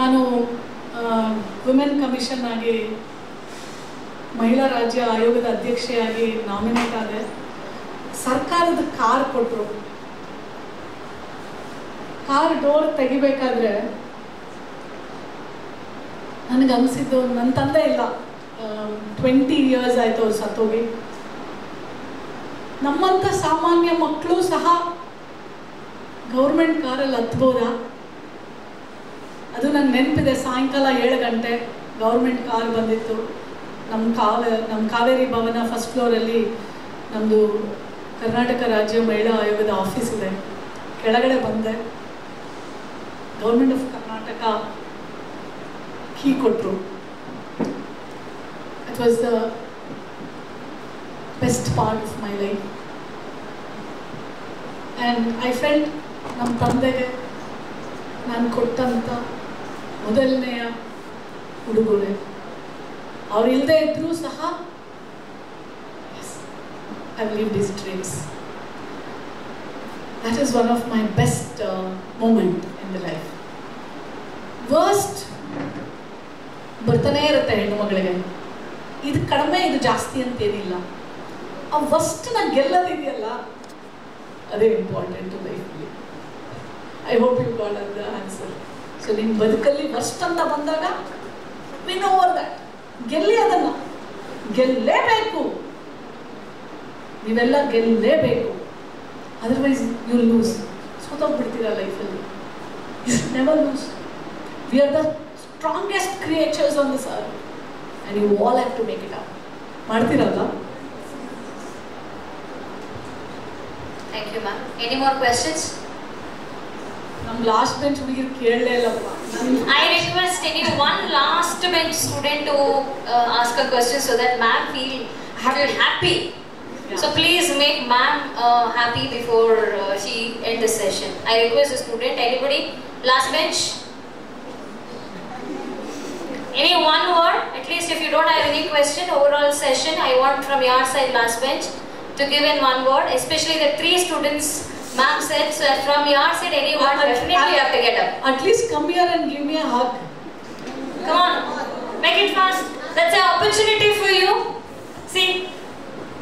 ನಾನು ವುಮೆನ್ ಕಮಿಷನ್ ಆಗಿ ಮಹಿಳಾ ರಾಜ್ಯ ಆಯೋಗದ ಅಧ್ಯಕ್ಷೆಯಾಗಿ ನಾಮಿನೇಟ್ ಆದೆ. ಸರ್ಕಾರದ ಕಾರ್ ಕೊಟ್ಟರು. ಕಾರ್ ಡೋರ್ ತೆಗಿಬೇಕಾದ್ರೆ ನನಗನ್ಸಿದ್ದು, ನನ್ನ ತಂದೆ ಇಲ್ಲ, 20 years ಆಯಿತು ಅವ್ರು ಸತ್ತೋಗಿ. ನಮ್ಮಂಥ ಸಾಮಾನ್ಯ ಮಕ್ಕಳು ಸಹ ಗೌರ್ಮೆಂಟ್ ಕಾರಲ್ಲಿ ಹತ್ಬೋದಾ? ಅದು ನನಗೆ ನೆನಪಿದೆ. ಸಾಯಂಕಾಲ 7 ಗಂಟೆ ಗೌರ್ಮೆಂಟ್ ಕಾರ್ ಬಂದಿತ್ತು. ನಮ್ಮ ಕಾವೇರಿ ಭವನ ಫಸ್ಟ್ ಫ್ಲೋರಲ್ಲಿ ನಮ್ಮದು ಕರ್ನಾಟಕ ರಾಜ್ಯ ಮಹಿಳಾ ಆಯೋಗದ ಆಫೀಸ್ ಇದೆ. ಕೆಳಗಡೆ ಬಂದೆ, ಗೌರ್ಮೆಂಟ್ ಆಫ್ ಕರ್ನಾಟಕ ಕೀ ಕೊಟ್ಟರು. It was the best part of my life. And I felt ನಮ್ಮ ತಂದೆಗೆ ನಾನು ಕೊಟ್ಟಂಥ ಮೊದಲನೆಯ ಉಡುಗೊರೆ. ಅವ್ರು ಇಲ್ಲದೆ ಇದ್ದರೂ ಸಹ I've lived his dreams. That is one of my best moment in the life. Worst ಬರ್ತಾನೆ ಇರುತ್ತೆ ಹೆಣ್ಣು ಮಗಳಿಗೆ. ಇದು ಕಡಿಮೆ ಇದು ಜಾಸ್ತಿ ಅಂತೇನಿಲ್ಲ. ಆ ವರ್ಸ್ಟ್ನ ಗೆಲ್ಲೋದಿದೆಯಲ್ಲ ಅದೇ ಇಂಪಾರ್ಟೆಂಟ್ ಲೈಫಲ್ಲಿ. I hope you got the answer. So ನಿಮ್ಮ ಬದುಕಲ್ಲಿ ವರ್ಸ್ಟ್ ಅಂತ ಬಂದಾಗ ವಿನ್ ಓವರ್ ದಟ್. ಗೆಲ್ಲಿ, ಅದನ್ನು ಗೆಲ್ಲೇಬೇಕು. ನೀವೆಲ್ಲ ಗೆಲ್ಲಲೇಬೇಕು. Otherwise you lose. ಸೋತೋಗ್ಬಿಡ್ತೀರ ಲೈಫಲ್ಲಿ. You should never lose. We are the strongest creatures on this earth and you all have to make it up. ಮಾಡ್ತೀರಲ್ಲ? Thank you ma'am. Any more questions? ನಮ್ಮ last bench ಹುಡುಗಿರು ಕೇಳಲೇ ಇಲ್ಲಪ್ಪ. I request any one last bench student to ask a question so that ma'am feel happy. Yeah. So please make ma'am happy before she end the session. I request a student. Anybody? Last bench? Any one word? At least if you don't have any question, overall session, I want from your side, last bench, to give in one word. Especially the 3 students ma'am said. So from your side, any word, definitely you have to get up. At least come here and give me a hug. Come on, make it fast. That's an opportunity for you. See,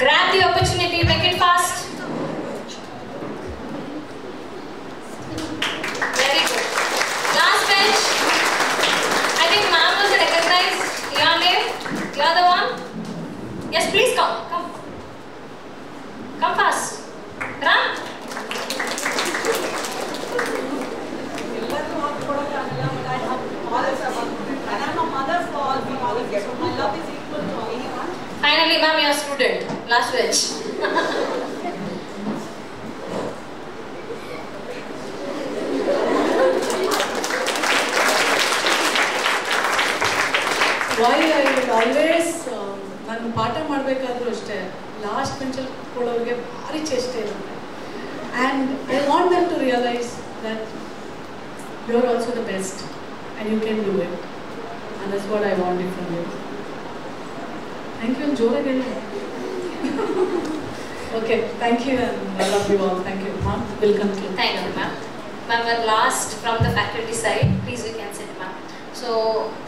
grab the opportunity, make it fast. Very good. Last bench. I think ma'am was recognized. Your name? You're the one? Yes, please come. Come. Come fast. Run. Finally, ma'am, you're a student. Last bench. Why I always ನಾನು ಪಾಠ ಮಾಡಬೇಕಾದ್ರೂ ಅಷ್ಟೇ last ಬೆಂಚಲ್ಲಿ ಕೂತ್ಕೊಳ್ಳೋರಿಗೆ ಭಾರಿ ಚೇಷ್ಟೆ ಇರುತ್ತೆ. And I want them to realise that you are also the best and you can do it. And that's what I want it from you. Thank you. ಜೋರಾಗಿ ಹೇಳಿ. Okay, thank you and I love you all. Thank you. Ma'am, will conclude. Thank you, ma'am. Ma'am, and last from the faculty side, please you can sit, ma'am. So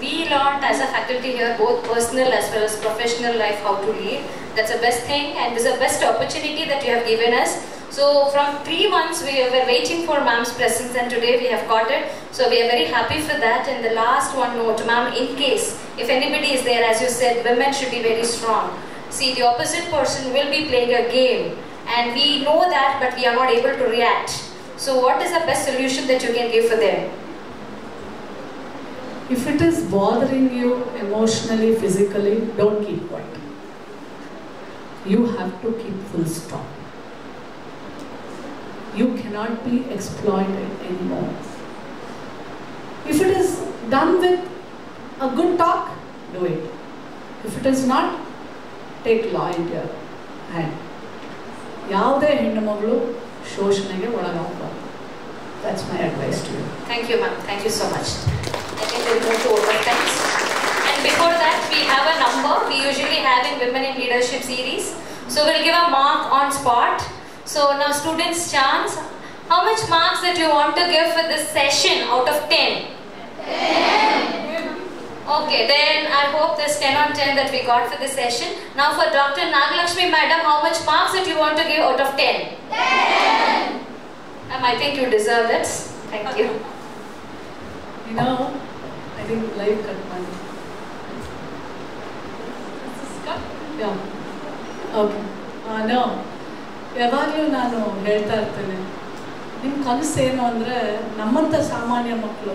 we learned as a faculty here both personal as well as professional life how to lead. That's the best thing and this is the best opportunity that you have given us. So from 3 months we were waiting for ma'am's presence and today we have got it. So we are very happy for that. And the last one note, ma'am, in case if anybody is there, as you said, women should be very strong. See, the opposite person will be playing a game and we know that but we are not able to react. So what is the best solution that you can give for them? If it is bothering you emotionally, physically, don't keep quiet. You have to keep full stop. You cannot be exploited anymore. If it is done with a good talk, do it. If it is not, take law in your hand. ಯಾವುದೇ ಹೆಣ್ಣು ಮಗಳು ಶೋಷಣೆಗೆ ಒಳಗಾಗಬಾರ್ದು. That's my advice to you. Thank you, ma'am. Thank you so much. I think we'll move to overtime. And before that, we have a number we usually have in Women in Leadership series. So we'll give a mark on spot. So now students' chance. How much marks that you want to give for this session out of 10? 10. Okay, then I hope this 10 on 10 that we got for this session. Now for Dr. Nagalakshmi Madam, how much marks that you want to give out of 10? 10. I think you deserve it. Thank you. You know, I think live cut money. Yeah. Okay. No. ಯಾವಾಗಲೂ ನಾನು ಹೇಳ್ತಾ ಇರ್ತೇನೆ, ನಿಮ್ಮ ಕನಸೇನು ಅಂದರೆ ನಮ್ಮಂಥ ಸಾಮಾನ್ಯ ಮಕ್ಕಳು,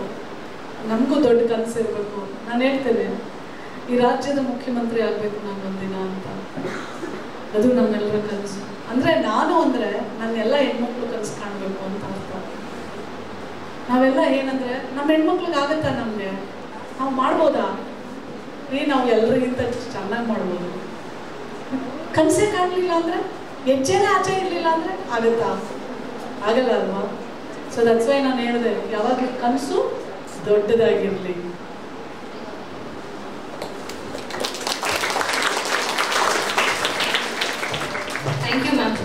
ನಮಗೂ ದೊಡ್ಡ ಕನಸು ಇರಬೇಕು. ನಾನು ಹೇಳ್ತೇನೆ, ಈ ರಾಜ್ಯದ ಮುಖ್ಯಮಂತ್ರಿ ಆಗಬೇಕು ನಾನು ಒಂದಿನ ಅಂತ. ಅದು ನಮ್ಮೆಲ್ಲರ ಕನಸು. ಅಂದರೆ ನಾನು ಅಂದರೆ ನನ್ನೆಲ್ಲ ಹೆಣ್ಮಕ್ಳು ಕನಸು ಕಾಣಬೇಕು ಅಂತ ಅರ್ಥ. ನಾವೆಲ್ಲ ಏನಂದರೆ ನಮ್ಮ ಹೆಣ್ಮಕ್ಳಿಗೆ ಆಗುತ್ತಾ, ನಮಗೆ ನಾವು ಮಾಡ್ಬೋದಾ ನಾವು ಎಲ್ಲರಿಗಿಂತ ಚೆನ್ನಾಗಿ ಮಾಡ್ಬೋದು. ಕನಸೇ ಕಾಣಲಿಲ್ಲ ಅಂದರೆ, ಹೆಜ್ಜೆನೇ ಆಚೆ ಇರಲಿಲ್ಲ ಅಂದರೆ ಆಗುತ್ತಾ? ಆಗಲ್ಲ ಅಲ್ವಾ? ಸೊ ದಟ್ಸ್ ವೈ ನಾನು ಹೇಳಿದೆ ಯಾವಾಗ ಕನಸು ದೊಡ್ಡದಾಗಿರಲಿ. Thank you ma'am.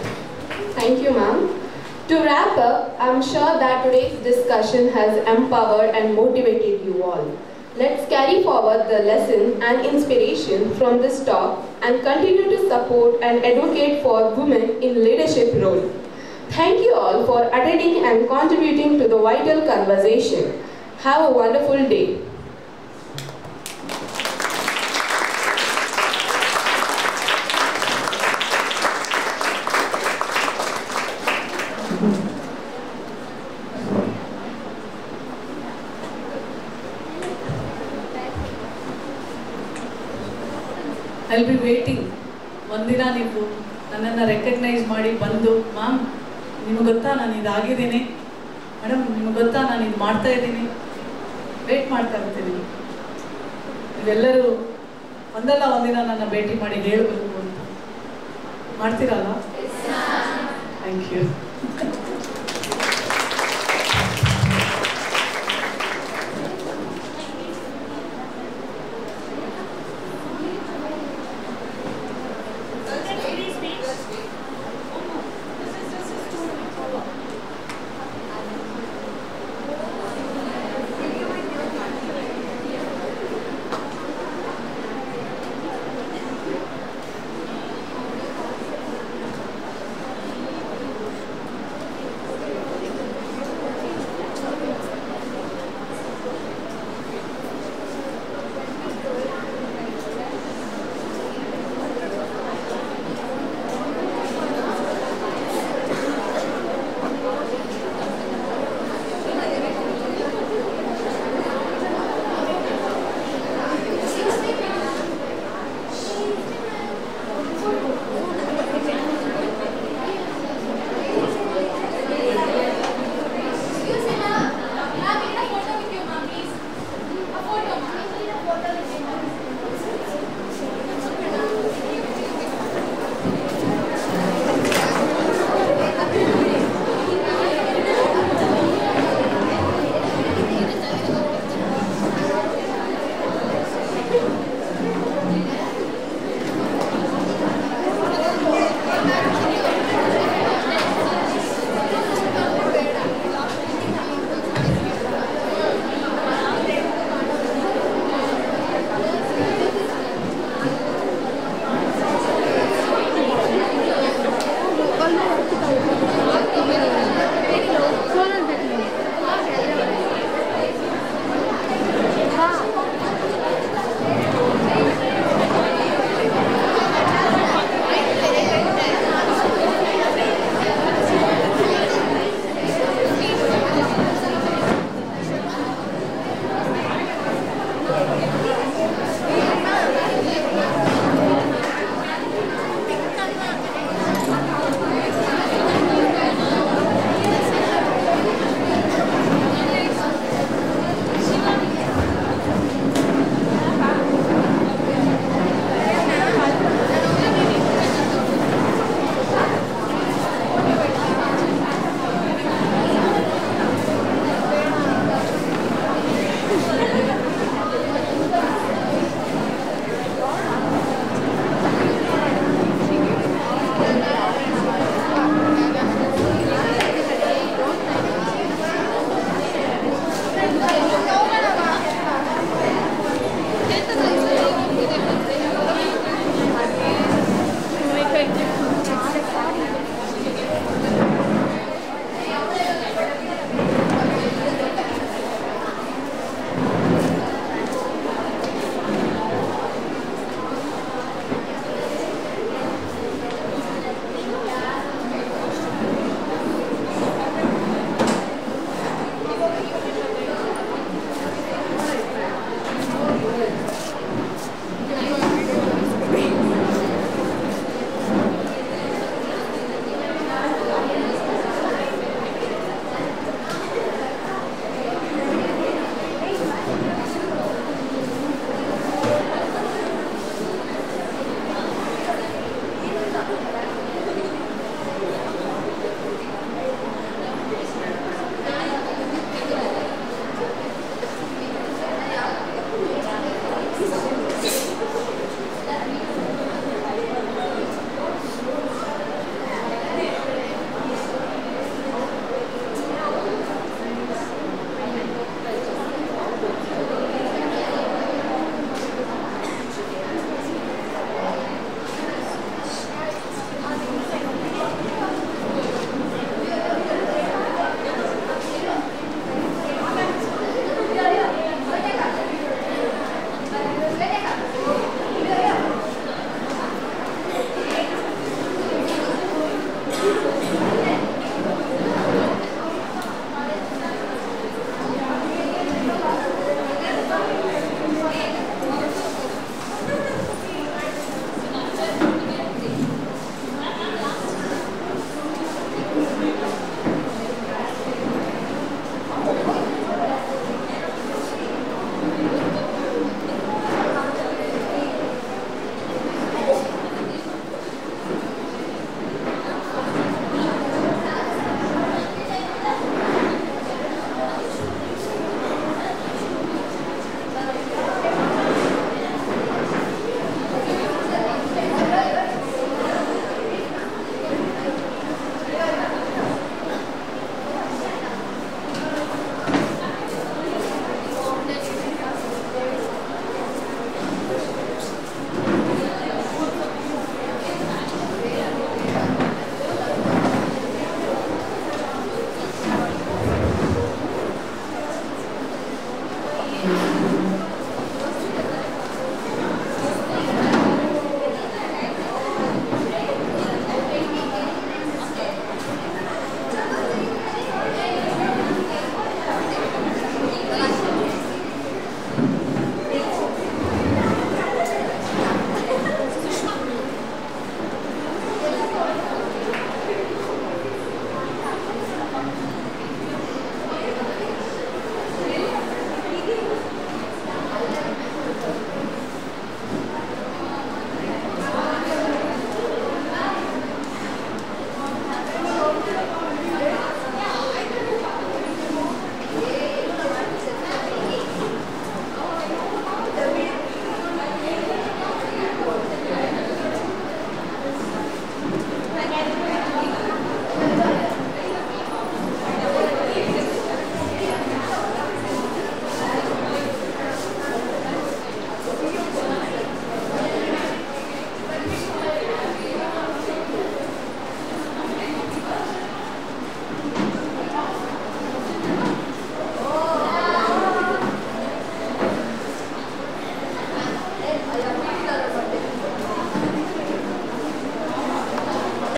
Thank you, ma'am. To wrap up, I'm sure that today's discussion has empowered and motivated you all. Let's carry forward the lesson and inspiration from this talk and continue to support and advocate for women in leadership role. Thank you all for attending and contributing to the vital conversation. Have a wonderful day. I will be waiting. ಒಂದಿನ ನೀವು ನನ್ನನ್ನು recognise ಮಾಡಿ ಬಂದು, ma'am ನಿಮಗೆ ಗೊತ್ತಾ ನಾನು ಇದಾಗಿದ್ದೀನಿ, madam ನಿಮಗೆ ಗೊತ್ತಾ ನಾನು ಇದು ಮಾಡ್ತಾ ಇದ್ದೀನಿ, ವೇಟ್ ಮಾಡ್ತಾ ಇರ್ತೀನಿ. ನೀವೆಲ್ಲರೂ ಒಂದಲ್ಲ ಒಂದಿನ ನನ್ನ ಭೇಟಿ ಮಾಡಿ ಹೇಳಬೇಕು ಅಂತ ಮಾಡ್ತೀರಲ್ಲ? Thank you.